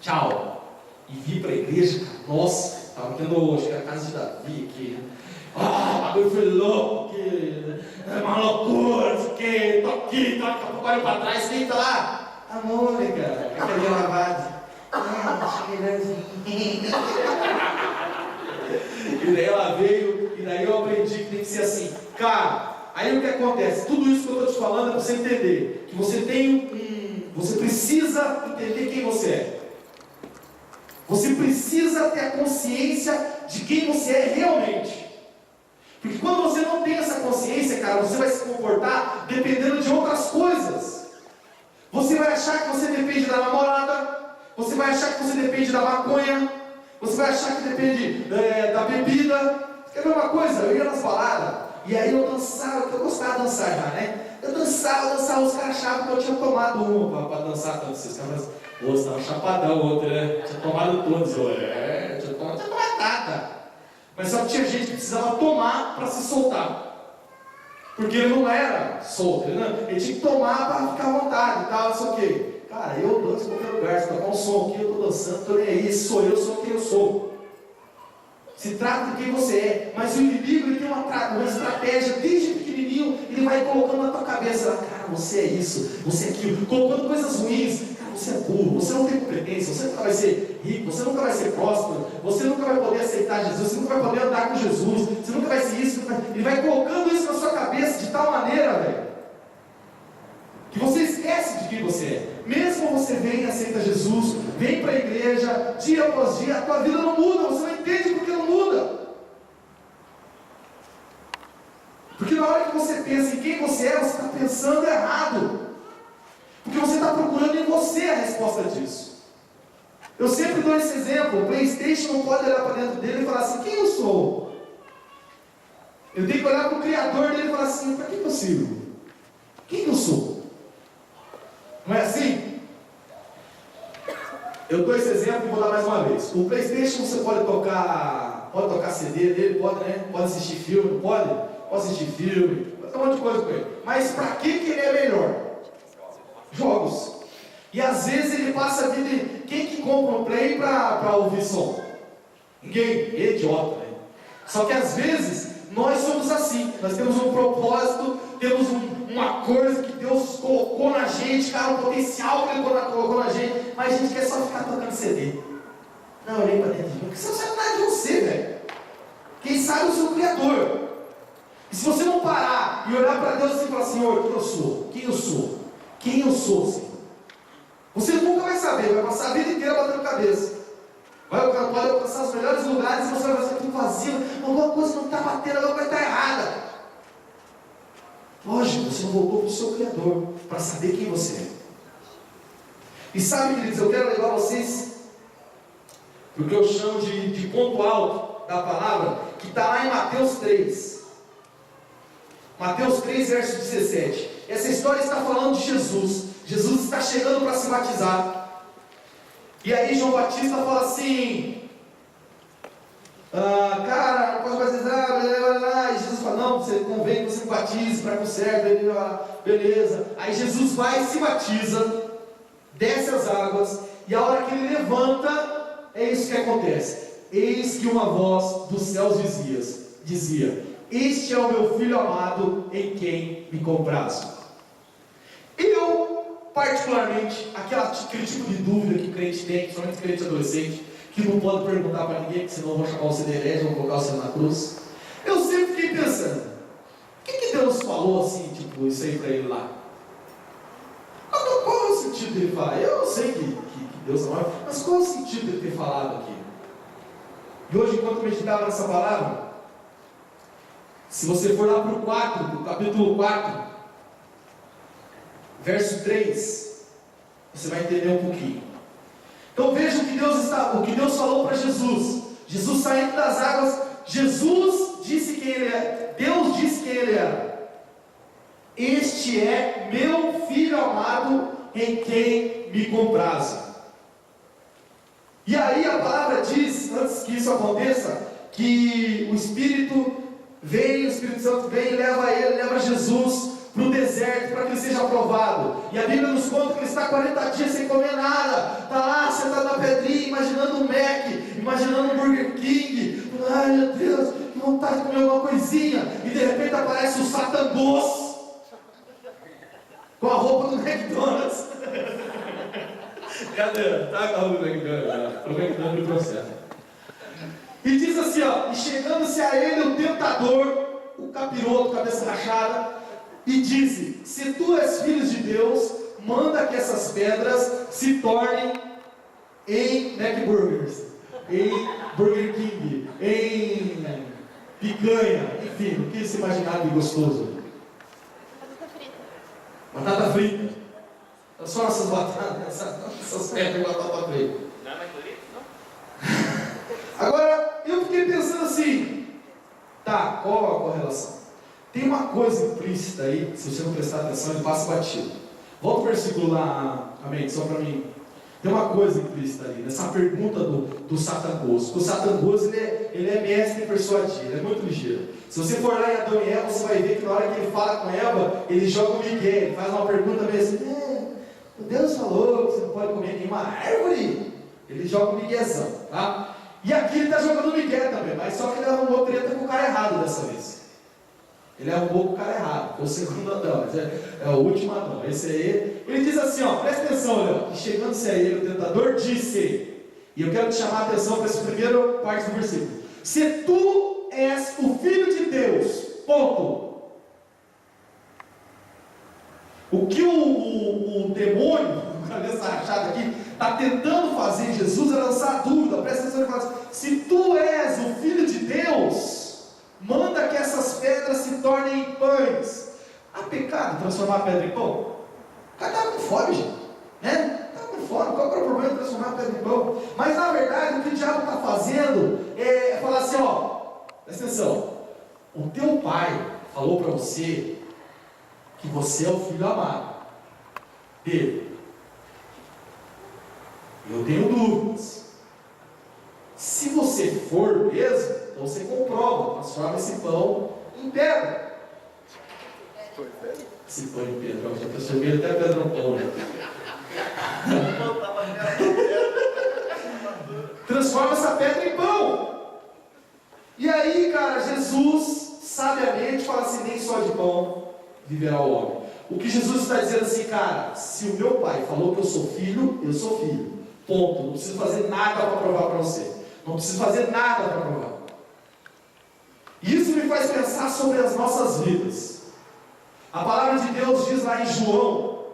Tchau. E vi para a igreja, cara. Nossa, estava tendo, acho que era a casa de Davi aqui. O bagulho foi louco, é uma loucura, não sei o que, tô aqui, daqui a pouco olho para trás, quem tá lá? A Mônica, a carinha lavada. E daí ela veio, e daí eu aprendi que tem que ser assim. Cara, aí o que acontece? Tudo isso que eu estou te falando é para você entender que você precisa entender quem você é. Você precisa ter a consciência de quem você é realmente. Porque quando você não tem essa consciência, cara, você vai se comportar dependendo de outras coisas. Você vai achar que você depende da namorada, você vai achar que você depende da maconha, você vai achar que depende da bebida. Quer ver uma coisa? Eu ia nas baladas, e aí eu dançava, porque eu gostava de dançar já, né? Eu dançava, os caras achavam que eu tinha tomado uma para dançar tanto. Esses caras, você estava chapadão, o outro, né? Tinha tomado todos, tinha tomado nada. Mas só que tinha gente que precisava tomar para se soltar. Porque ele não era solto, ele tinha que tomar para ficar à vontade e tal, não sei o quê. Cara, eu danço em qualquer lugar, se tocar um som aqui, eu estou dançando, estou nem aí, sou quem eu sou. Se trata de quem você é, mas o inimigo ele tem uma estratégia, desde pequenininho, ele vai colocando na tua cabeça, cara, você é isso, você é aquilo, colocando coisas ruins, cara, você é burro, você não tem competência, você nunca vai ser rico, você nunca vai ser próspero, você nunca vai poder aceitar Jesus, você nunca vai poder andar com Jesus, você nunca vai ser isso, ele vai colocando isso na sua cabeça de tal maneira, velho, que você esquece de quem você é. Mesmo você vem e aceita Jesus, vem para a igreja, dia após dia, a tua vida não muda, você não entende porque não muda. Porque na hora que você pensa em quem você é, você está pensando errado. Porque você está procurando em você a resposta disso. Eu sempre dou esse exemplo, o PlayStation não pode olhar para dentro dele e falar assim, quem eu sou? Eu tenho que olhar para o Criador dele e falar assim, para que eu sirvo? Quem eu sou? Não é assim? Eu dou esse exemplo e vou dar mais uma vez. O PlayStation você pode tocar CD dele, pode, né? Pode assistir filme, pode? Pode assistir filme, pode fazer um monte de coisa com ele. Mas para que ele é melhor? Jogos. E às vezes ele passa a vida. Quem que compra um Play para ouvir som? Ninguém. É idiota, né? Só que às vezes nós somos assim. Nós temos um propósito, temos uma coisa que Deus colocou na gente, cara, um potencial que Ele colocou na gente, mas a gente quer só ficar tocando CD. Não, olhei para dentro de mim, porque você não sabe nada de você, velho. Quem sabe é o seu Criador. E se você não parar e olhar para Deus e falar, Senhor, quem eu sou? Quem eu sou? Quem eu sou, Senhor? Você nunca vai saber, vai passar a vida inteira batendo cabeça. Pode alcançar os melhores lugares e você vai fazer tudo vazio. Alguma coisa não está batendo, alguma coisa está errada. Lógico, você não voltou para o seu Criador para saber quem você é. E sabe, queridos, eu quero levar vocês para o que eu chamo de ponto alto da palavra, que está lá em Mateus 3. Mateus 3, verso 17. Essa história está falando de Jesus. Jesus está chegando para se batizar. E aí João Batista fala assim: cara, não pode batizar, e Jesus fala, não, você convém que você batize para que o certo. Ele fala, beleza. Aí Jesus vai e se batiza, desce as águas, e a hora que ele levanta, é isso que acontece. Eis que uma voz dos céus dizia: este é o meu filho amado, em quem me comprazo. Eu, particularmente, aquele tipo de dúvida que o crente tem, principalmente o crente adolescente, que não pode perguntar para ninguém, porque senão vão chamar você de herege, vão colocar você na cruz. Eu sempre fiquei pensando, o que Deus falou assim, tipo, isso aí para ele lá? Qual é o sentido dele falar? Eu sei que Deus amava, mas qual é o sentido dele ter falado aqui? E hoje, enquanto eu meditava nessa palavra, se você for lá para o capítulo 4, verso 3, você vai entender um pouquinho. Então veja o que Deus falou para Jesus. Jesus saindo das águas, Jesus disse quem ele é. Deus disse quem ele era. Este é meu filho amado, em quem me comprazo. E aí a palavra diz, antes que isso aconteça, que o Espírito Santo vem e leva Jesus para o deserto, para que ele seja aprovado. E a Bíblia nos conta que ele está 40 dias sem comer nada, está lá sentado na pedrinha, imaginando um Mac, imaginando um Burger King. Ai meu Deus, que vontade de comer alguma coisinha. E de repente aparece o Satangos com a roupa do McDonald's. Cadê? Tá com a roupa do McDonald's? O McDonald's no processo. E diz assim, ó: e chegando-se a ele o tentador, o capiroto, cabeça rachada, e disse: se tu és filho de Deus, manda que essas pedras se tornem em McBurgers, em Burger King, em picanha, enfim, o que se imaginar de gostoso? Batata frita. Só essas batatas, essas pedras de batata frita. Não é mais bonito, não? Agora, eu fiquei pensando assim, tá, qual a correlação? Tem uma coisa implícita aí, se você não prestar atenção, ele passa batido. Volta o versículo lá, amém, só para mim. Tem uma coisa implícita ali, nessa pergunta do Satangos. O Satangos, ele é mestre em persuadir, ele é muito ligeiro. Se você for lá em Adão e Eva, você vai ver que na hora que ele fala com Eva, ele joga o Miguel, ele faz uma pergunta meio assim: Deus falou que você não pode comer nenhuma árvore. Ele joga o Miguelzão, tá? E aqui ele está jogando o Miguel também, mas só que ele arrumou treta com o cara errado dessa vez. Ele arrumou com o cara errado, foi o segundo Adão, é o último Adão. Esse aí, ele diz assim, ó, presta atenção, Léo, que chegando-se a ele, o tentador disse, e eu quero te chamar a atenção para essa primeira parte do versículo: se tu és o Filho de Deus, ponto. O que o demônio, o cabeça rachada aqui, está tentando fazer em Jesus é lançar a dúvida. Presta atenção e fala assim: se tu és o Filho de Deus, manda que essas pedras se tornem em pães. Há pecado transformar a pedra em pão? O cara estava com fome, gente, né? Estava com fome, qual é o problema de transformar a pedra em pão? Mas na verdade o que o diabo está fazendo é falar assim, ó, presta atenção, o teu pai falou para você que você é o filho amado dele. Eu tenho dúvidas. Se você for mesmo, então você comprova, transforma esse pão em pedra. Esse pão em pedra, eu já transformei até a pedra no pão, né? Transforma essa pedra em pão. E aí, cara, Jesus sabiamente fala assim: nem só de pão viverá o homem. O que Jesus está dizendo assim, cara, se o meu pai falou que eu sou filho, eu sou filho. Ponto. Não preciso fazer nada para provar para você. Não preciso fazer nada para provar. E isso me faz pensar está sobre as nossas vidas. A palavra de Deus diz lá em João,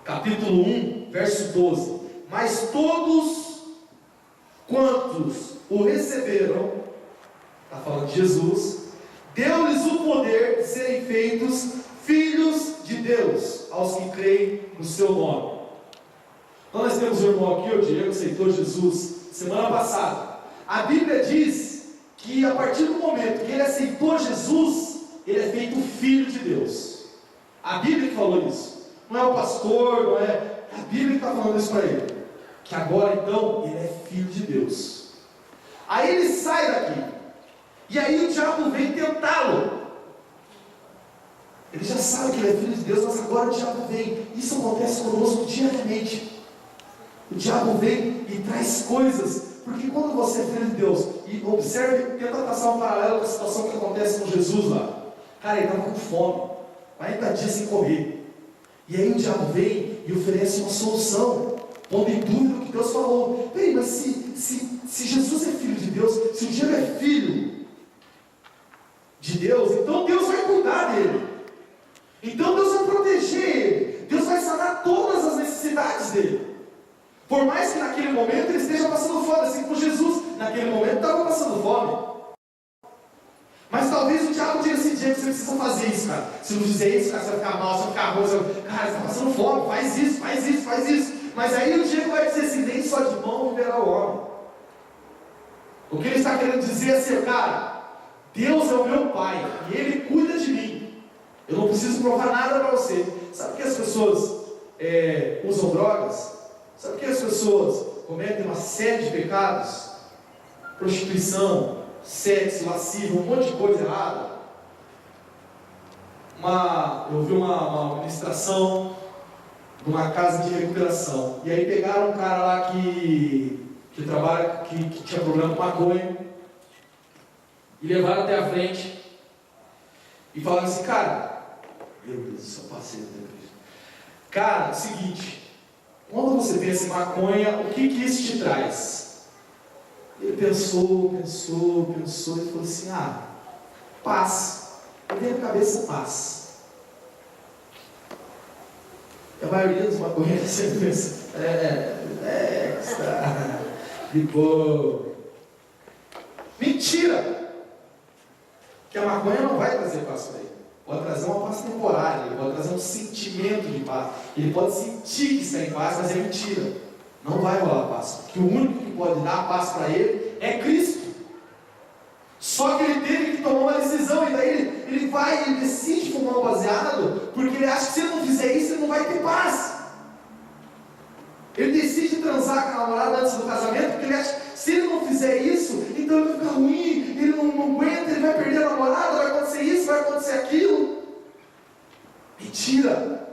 capítulo 1, verso 12: mas todos quantos o receberam, está falando de Jesus, deu-lhes o poder de serem feitos filhos de Deus, aos que creem no seu nome. Então nós temos um irmão aqui, o Diego, aceitou Jesus semana passada. A Bíblia diz que a partir do momento que ele aceitou Jesus, ele é feito filho de Deus. A Bíblia que falou isso, não é o pastor, não é a Bíblia que está falando isso para ele, que agora então ele é filho de Deus. Aí ele sai daqui, e aí o diabo vem tentá-lo. Ele já sabe que ele é filho de Deus, mas agora o diabo vem. Isso acontece conosco diariamente. O diabo vem e traz coisas, porque quando você é filho de Deus, e observe, tenta traçar um paralelo com a situação que acontece com Jesus lá. Cara, ele estava com fome, 40 dias sem comer. E aí o diabo vem e oferece uma solução, pondo em dúvida o que Deus falou. Peraí, mas se Jesus é filho de Deus, se o Diego é filho de Deus, então Deus vai cuidar dele. Então Deus vai proteger ele. Deus vai sanar todas as necessidades dele. Por mais que naquele momento ele esteja passando fome, assim como Jesus naquele momento estava passando fome. Mas talvez o diabo diga assim: Diego, você precisa fazer isso, cara. Se não fizer isso, cara, você vai ficar mal, você vai ficar ruim, cara, você está passando fome, faz isso, faz isso, faz isso. Mas aí o Diego vai dizer assim: nem só de pão viverá o homem. O que ele está querendo dizer é assim: cara, Deus é o meu pai e Ele cuida de mim. Eu não preciso provar nada para você. Sabe por que as pessoas usam drogas? Sabe por que as pessoas cometem uma série de pecados? Prostituição, sexo, lascívia, um monte de coisa errada. Eu vi uma ministração numa casa de recuperação. E aí pegaram um cara lá que trabalha, que tinha problema com maconha, e levaram até a frente e falaram assim: cara, meu Deus do céu, passei até isso. Cara, é o seguinte, quando você pensa em maconha, o que isso te traz? Ele pensou e falou assim: paz. Ele veio na cabeça paz. E a maioria dos maconheiros sempre pensa: de boa. Mentira! Que a maconha não vai trazer paz para ele. Pode trazer uma paz temporária, ele pode trazer um sentimento de paz. Ele pode sentir que está em paz, mas é mentira. Não vai rolar paz. Porque o único que pode dar a paz para ele é Cristo. Só que ele teve que tomar uma decisão, e daí ele decide fumar um baseado, porque ele acha que se ele não fizer isso, ele não vai ter paz. Ele decide transar com a namorada antes do casamento, porque ele acha que se ele não fizer isso, então ele vai ficar ruim, ele não aguenta, ele vai perder a namorada, vai acontecer isso, vai acontecer aquilo. Mentira!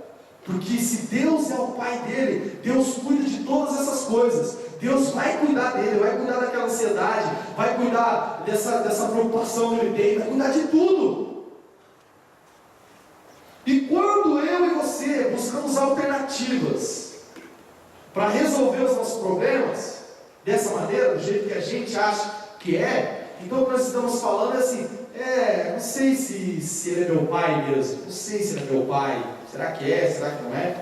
Porque se Deus é o pai dele, Deus cuida de todas essas coisas. Deus vai cuidar dele, vai cuidar daquela ansiedade, vai cuidar dessa preocupação que ele tem, vai cuidar de tudo. E quando eu e você buscamos alternativas para resolver os nossos problemas dessa maneira, do jeito que a gente acha que é, então o que nós estamos falando é assim: não sei se ele é meu pai mesmo, não sei se ele é meu pai, será que é, será que não é?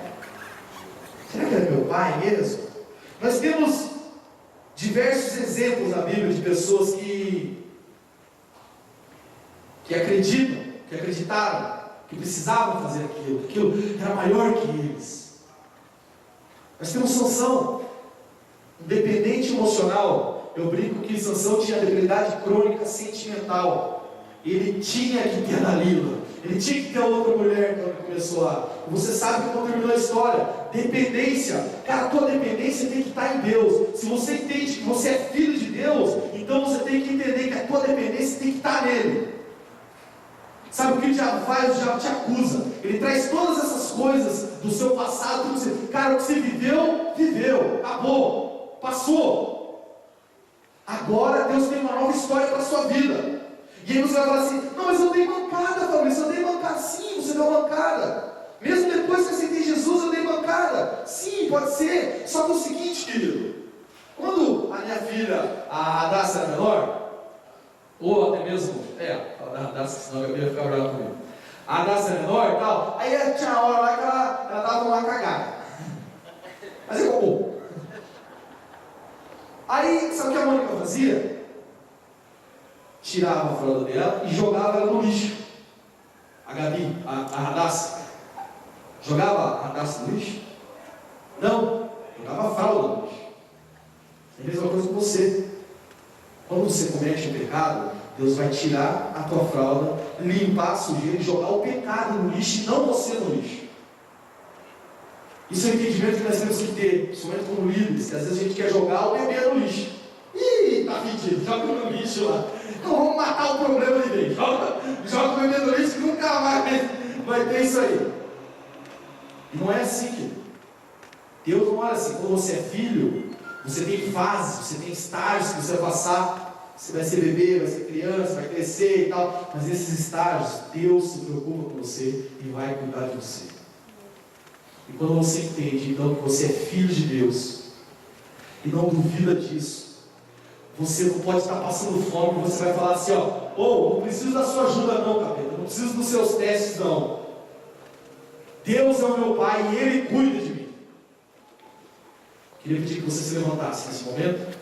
Será que ele é meu pai mesmo? Nós temos diversos exemplos na Bíblia de pessoas que acreditaram, que precisavam fazer aquilo era maior que eles. Nós temos Sansão, um dependente emocional. Eu brinco que Sansão tinha debilidade crônica sentimental. Ele tinha que ter a Dalila, ele tinha que ter outra mulher quando começou lá. Você sabe como terminou a história. Dependência, cara, a tua dependência tem que estar em Deus. Se você entende que você é filho de Deus, então você tem que entender que a tua dependência tem que estar nele. Sabe o que o diabo faz? O diabo te acusa. Ele traz todas essas coisas do seu passado. Cara, o que você viveu, acabou, passou. Agora Deus tem uma nova história para a sua vida. E aí você vai falar assim: não, mas eu dei mancada, Fabrício, eu dei mancada. Sim, você deu mancada. Mesmo depois que eu aceitei Jesus, eu dei mancada. Sim, pode ser. Só que é o seguinte, querido, quando a minha filha, a Adassa, era menor, Ou até mesmo, fala da Radassa, senão eu ia ficar bravo comigo. A Radassa é menor e tal, aí tinha uma hora lá que ela dava uma cagada. Mas é comum. Aí, sabe o que a Mônica fazia? Tirava a fralda dela e jogava ela no lixo. A Gabi, a Radassa, jogava a Radassa no lixo? Não, jogava a fralda no lixo. É a mesma coisa com você. Quando você comete um pecado, Deus vai tirar a tua fralda, limpar a sujeira e jogar o pecado no lixo e não você no lixo. Isso é um entendimento que nós temos que ter, principalmente como líderes, que às vezes a gente quer jogar o bebê no lixo. Ih, tá pedindo, joga no lixo lá. Então vamos matar o problema de Deus. Joga o bebê no lixo que nunca mais vai ter isso aí. E não é assim, querido. Deus não olha assim. Quando você é filho, você tem fases, você tem estágios que você vai passar. Você vai ser bebê, vai ser criança, vai crescer e tal. Mas nesses estágios, Deus se preocupa com você e vai cuidar de você. E quando você entende, então, que você é filho de Deus, e não duvida disso, você não pode estar passando fome, você vai falar assim, não preciso da sua ajuda não, capeta, não preciso dos seus testes não. Deus é o meu Pai e Ele cuida de mim. Queria pedir que você se levantasse nesse momento.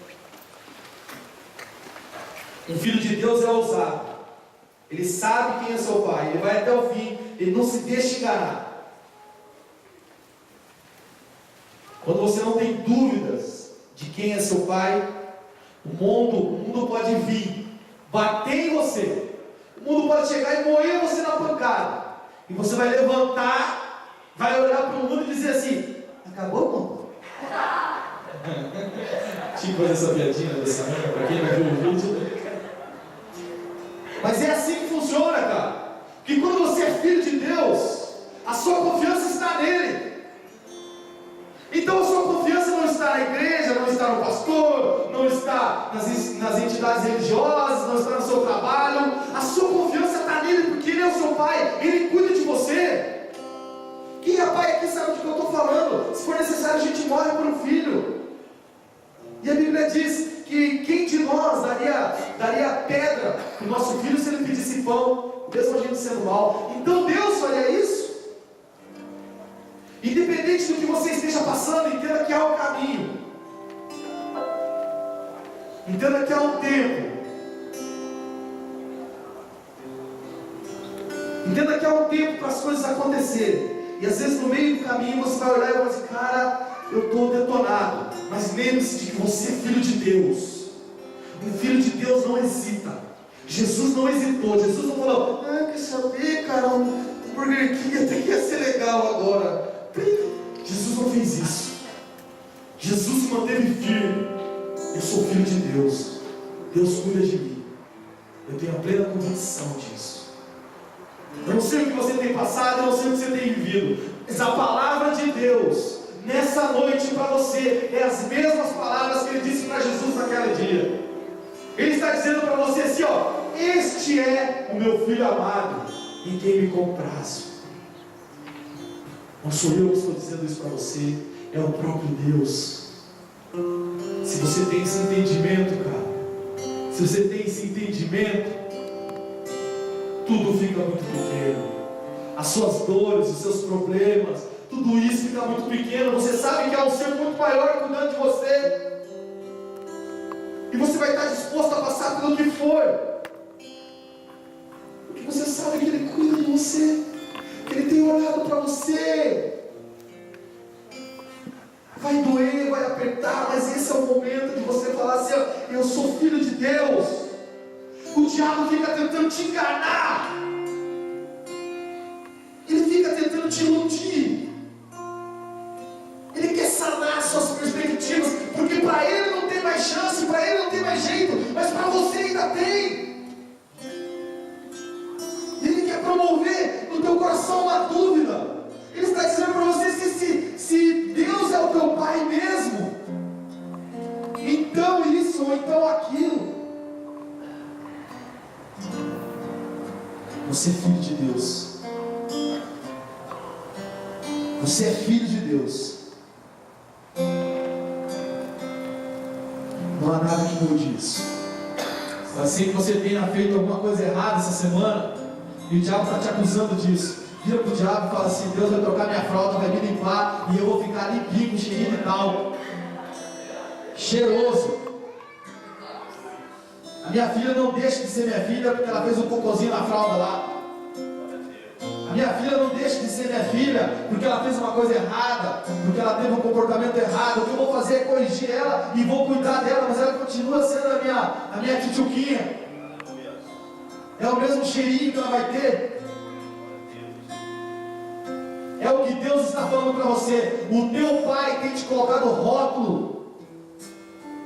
Um filho de Deus é ousado. Ele sabe quem é seu Pai, ele vai até o fim, ele não se deixa enganar. Quando você não tem dúvidas de quem é seu Pai, o mundo pode vir, bater em você. O mundo pode chegar e moer você na pancada. E você vai levantar, vai olhar para o mundo e dizer assim, acabou, mundo? Tinha que fazer essa piadinha dessa manhã, para quem não viu o vídeo. Mas é assim que funciona, cara. Porque quando você é filho de Deus, a sua confiança está nele. Então a sua confiança não está na igreja, não está no pastor, não está nas entidades religiosas, não está no seu trabalho. A sua confiança está nele, porque ele é o seu Pai, ele cuida de você. Quem é pai aqui sabe do que eu estou falando. Se for necessário, a gente morre por um filho. E a Bíblia diz que quem de nós daria pedra para o nosso filho se ele pedisse pão, mesmo a gente sendo mal. Então Deus faria isso. Independente do que você esteja passando, entenda que há um caminho. Entenda que há um tempo. Entenda que há um tempo para as coisas acontecerem. E às vezes no meio do caminho você vai olhar e vai dizer, cara, eu estou detonado. Mas lembre-se de que você é filho de Deus. Um filho de Deus não hesita. Jesus não hesitou. Jesus não falou, quer saber, cara, um Burger King até que ia ser legal agora. Jesus não fez isso. Jesus se manteve firme. Eu sou filho de Deus. Deus cuida de mim. Eu tenho a plena convicção disso. Eu não sei o que você tem passado, eu não sei o que você tem vivido, mas a palavra de Deus nessa noite para você é as mesmas palavras que ele disse para Jesus naquele dia. Ele está dizendo para você assim, este é o meu filho amado, em quem me comprazo. Não sou eu que estou dizendo isso para você, é o próprio Deus. Se você tem esse entendimento, cara, se você tem esse entendimento, tudo fica muito pequeno. As suas dores, os seus problemas, tudo isso fica muito pequeno. Você sabe que há um ser muito maior cuidando de você. E você vai estar disposto a passar pelo que for. Porque você sabe que Ele cuida de você. Que Ele tem olhado para você. Vai doer, vai apertar, mas esse é o momento de você falar assim, eu sou filho de Deus. O diabo fica tentando te enganar. Ele fica tentando te iludir. Ele quer sanar suas perspectivas, porque para ele não tem mais chance, para ele não tem mais jeito, mas para você ainda tem. Ele quer promover no teu coração uma dúvida. Ele está dizendo para você se Deus é o teu Pai mesmo, então isso ou então aquilo. Você é filho de Deus. Você é filho de Deus. Não há nada que mude isso. Assim que você tenha feito alguma coisa errada essa semana, e o diabo está te acusando disso, vira para o diabo e fala assim: Deus vai trocar minha fralda, vai me limpar, e eu vou ficar limpinho, cheirinho e tal, cheiroso. A minha filha não deixa de ser minha filha porque ela fez um cocôzinho na fralda lá. A minha filha não deixa de ser minha filha porque ela fez uma coisa errada, porque ela teve um comportamento errado. O que eu vou fazer é corrigir ela e vou cuidar dela, mas ela continua sendo a minha tchutchuquinha. É o mesmo cheirinho que ela vai ter. É o que Deus está falando para você. O teu pai tem te colocado rótulo.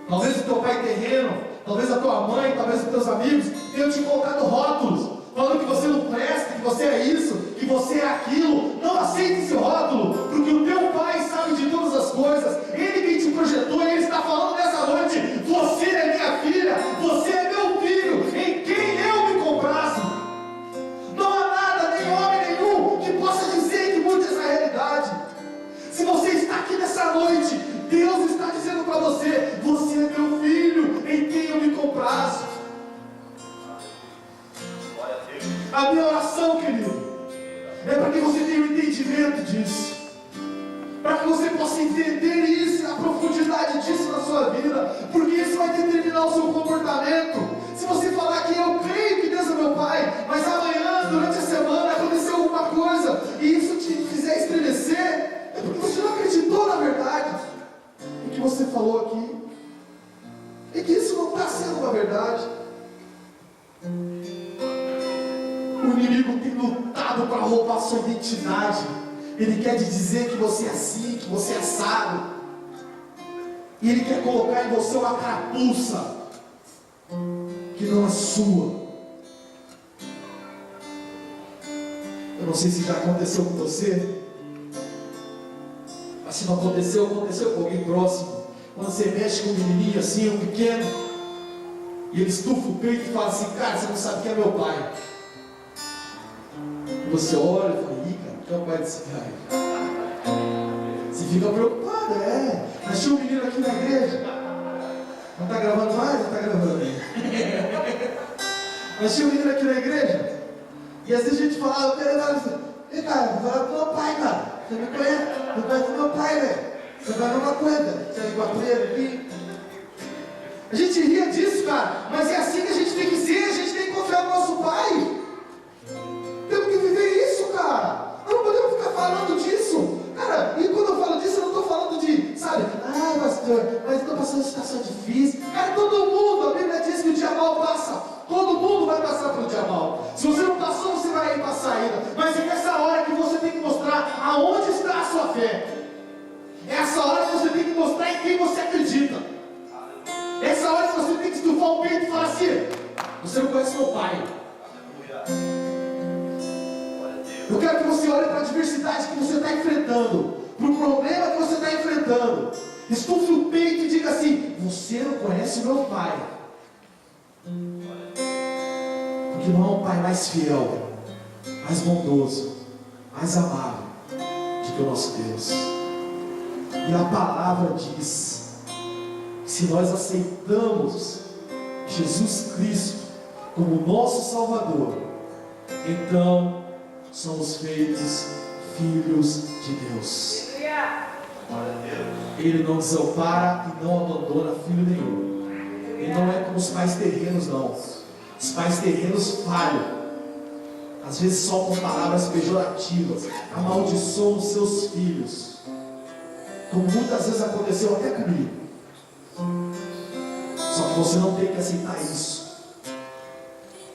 Talvez o teu pai terreno, talvez a tua mãe, talvez os teus amigos tenham te colocado rótulos, falando que você não presta, que você é isso, que você é aquilo. Não aceite esse rótulo, porque o teu pai sabe de todas as coisas. Ele que te projetou, ele está falando nessa noite: você é minha filha, você é meu filho, em quem eu me comprazo. Não há nada, nem homem nenhum, que possa dizer que mude essa realidade. Se você está aqui nessa noite, Deus está dizendo para você: você é meu filho, em quem eu me comprazo. A minha oração, querido, é para que você tenha um entendimento disso, para que você possa entender isso, a profundidade disso na sua vida, porque isso vai determinar o seu comportamento. Se você falar que eu creio que Deus é meu pai, mas amanhã, durante a semana, aconteceu alguma coisa e isso te fizer estremecer, é porque você não acreditou na verdade o que você falou aqui, e que isso não está sendo uma verdade. O inimigo tem lutado para roubar sua identidade. Ele quer te dizer que você é assim, que você é assado, e ele quer colocar em você uma carapuça que não é sua. Eu não sei se já aconteceu com você, mas se não aconteceu, aconteceu com alguém próximo. Quando você mexe com um menininho assim, um pequeno, e ele estufa o peito e fala assim: cara, você não sabe quem é meu pai. Você olha e fala: ih, cara, que é o pai desse cara? Você fica preocupado, Mas tinha um menino aqui na igreja. Não está gravando mais? Não está gravando aí. Mas tinha um menino aqui na igreja. E às vezes a gente falava: eu quero ir lá. Ei, cara, vou falar pro meu pai, cara. Você me conhece? Eu conheço meu pai, velho. Você vai numa coisa. Você é igual a ele aqui. A gente ria disso, cara. Mas é assim que a gente tem que ser. A gente tem que confiar no nosso pai. Temos que viver isso, cara. Não podemos ficar falando disso. Cara, e quando eu falo disso, eu não estou falando de, sabe, pastor, mas estou passando situação difícil. Cara, todo mundo, a Bíblia diz que o dia mal passa. Todo mundo vai passar pelo dia mal. Se você não passou, você vai passar ainda. Mas é nessa hora que você tem que mostrar aonde está a sua fé. É essa hora que você tem que mostrar em quem você acredita. É essa hora que você tem que estufar o peito e falar assim: você não conhece meu pai. Eu quero que você olhe para a adversidade que você está enfrentando, para o problema que você está enfrentando. Estufe o peito e diga assim: você não conhece meu pai. Porque não há um pai mais fiel, mais bondoso, mais amável do que o nosso Deus. E a palavra diz que se nós aceitamos Jesus Cristo como nosso Salvador, então somos feitos filhos de Deus. Ele não desampara e não abandona filho nenhum. Ele não é como os pais terrenos, não. Os pais terrenos falham, às vezes só com palavras pejorativas, amaldiçoam os seus filhos, como muitas vezes aconteceu até comigo. Só que você não tem que aceitar isso.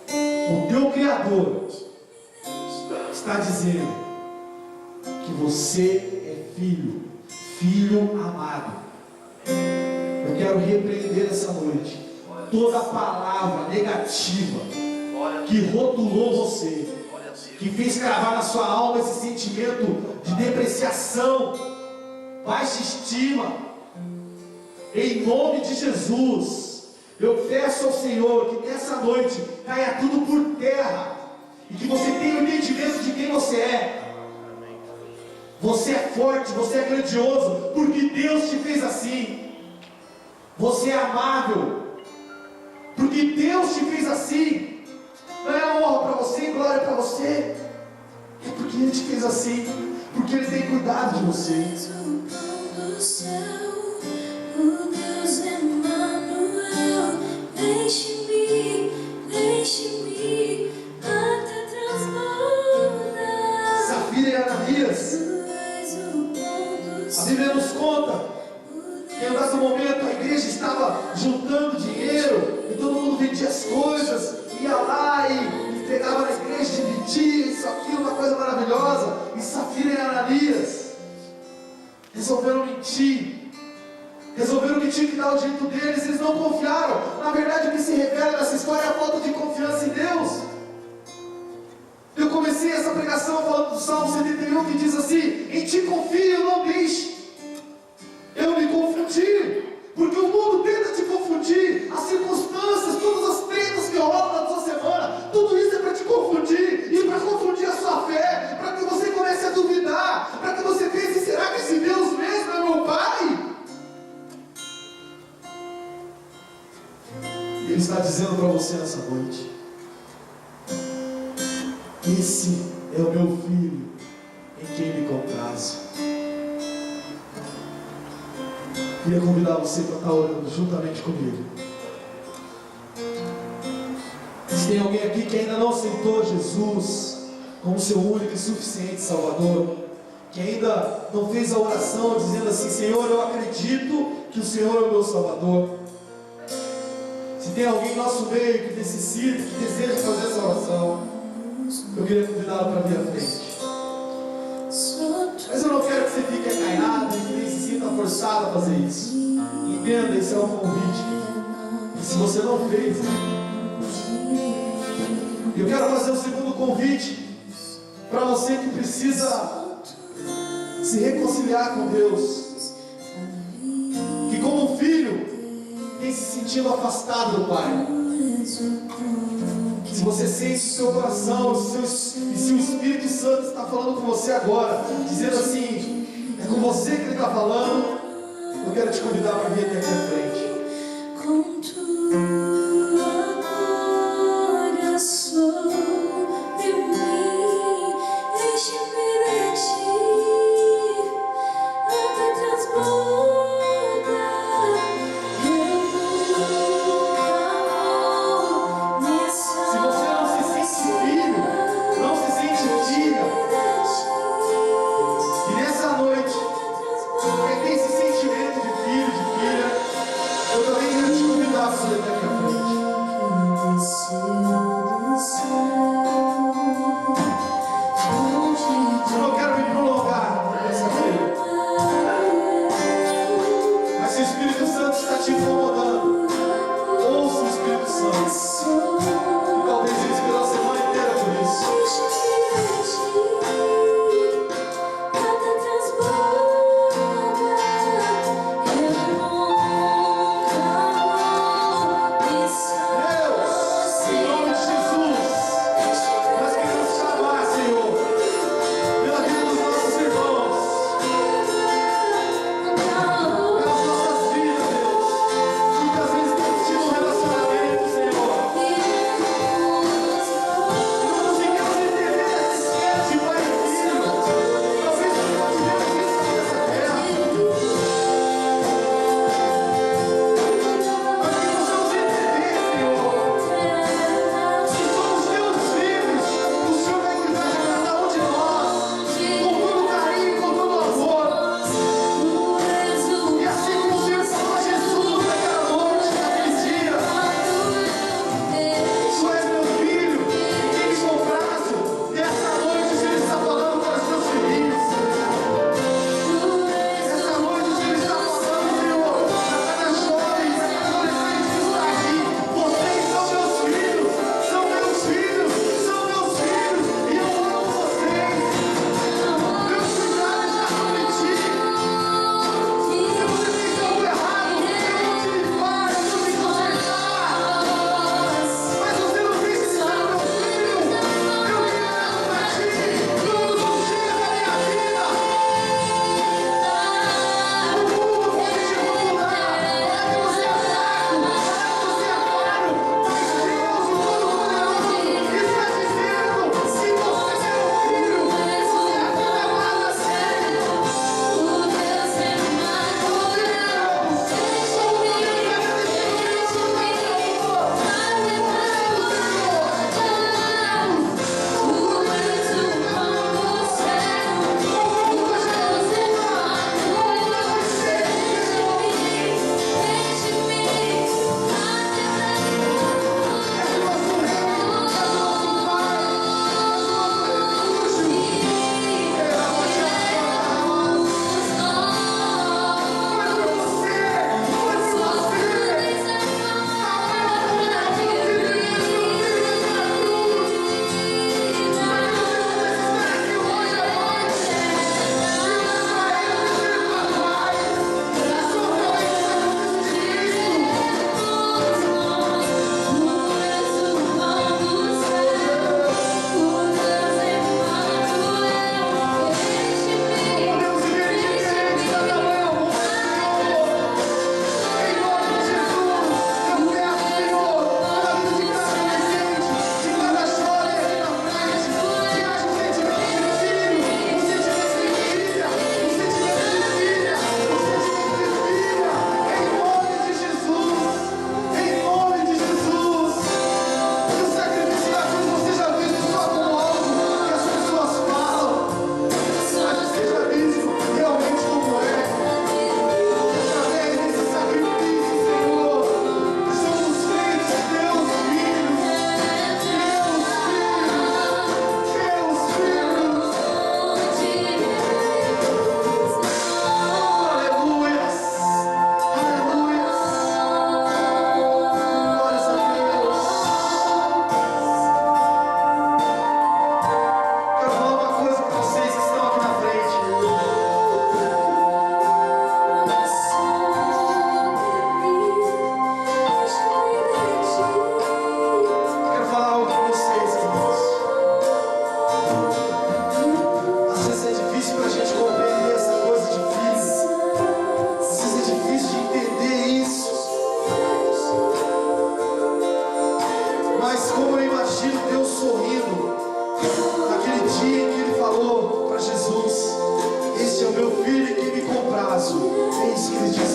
O teu Criador está dizendo que você é filho, filho amado. Eu quero repreender essa noite toda palavra negativa que rotulou você, que fez cravar na sua alma esse sentimento de depreciação, baixa estima. Em nome de Jesus, eu peço ao Senhor que nessa noite caia tudo por terra e que você tenha o entendimento de quem você é. Você é forte, você é grandioso, porque Deus te fez assim. Você é amável, porque porque Deus te fez assim. Não é honra para você e glória para você. É porque Ele te fez assim, porque Ele tem cuidado de você. O Deus Emmanuel, deixe-me até transbordar. Safira e Ananias, a Bíblia nos conta que em um dado momento a igreja estava juntando dinheiro e todo mundo vendia as coisas, ia lá e entregava na igreja, dividia isso, aquilo, uma coisa maravilhosa. E Safira e Ananias resolveram mentir. Resolveram que tinha que dar o jeito deles, eles não confiaram. Na verdade, o que se revela nessa história é a falta de confiança em Deus. Eu comecei essa pregação falando do Salmo 71, que diz assim: em ti confio, não deixe eu me confundir. Porque o mundo tenta te confundir, as circunstâncias, todas as tretas que rolam na sua semana, tudo isso é para te confundir, e para confundir a sua fé, para que você comece a duvidar, para que você pense: será que esse Deus mesmo é meu Pai? Ele está dizendo para você nessa noite: esse é o meu filho, em quem me comprazo. Queria convidar você para estar orando juntamente comigo. Se tem alguém aqui que ainda não aceitou Jesus como seu único e suficiente Salvador, que ainda não fez a oração dizendo assim: Senhor, eu acredito que o Senhor é o meu Salvador. Se tem alguém em nosso meio que necessita, que deseja fazer essa oração, eu queria convidá-lo para vir à frente. Mas eu não quero que você fique acanhado e que nem se sinta forçado a fazer isso. Entenda, esse é um convite. E se você não fez, eu quero fazer o segundo convite para você que precisa se reconciliar com Deus, que como filho tem se sentido afastado do Pai. Se você sente o seu coração, e se o Espírito Santo está falando com você agora, dizendo assim: é com você que Ele está falando, eu quero te convidar para vir até aqui à frente. Com tua glória sobre mim, enche-me de ti até transbordar. Eu nunca vou me Se você não se sente filho, não se sente filha, e nessa noite quem tem esse sentimento de filho, de filha, isso que ele diz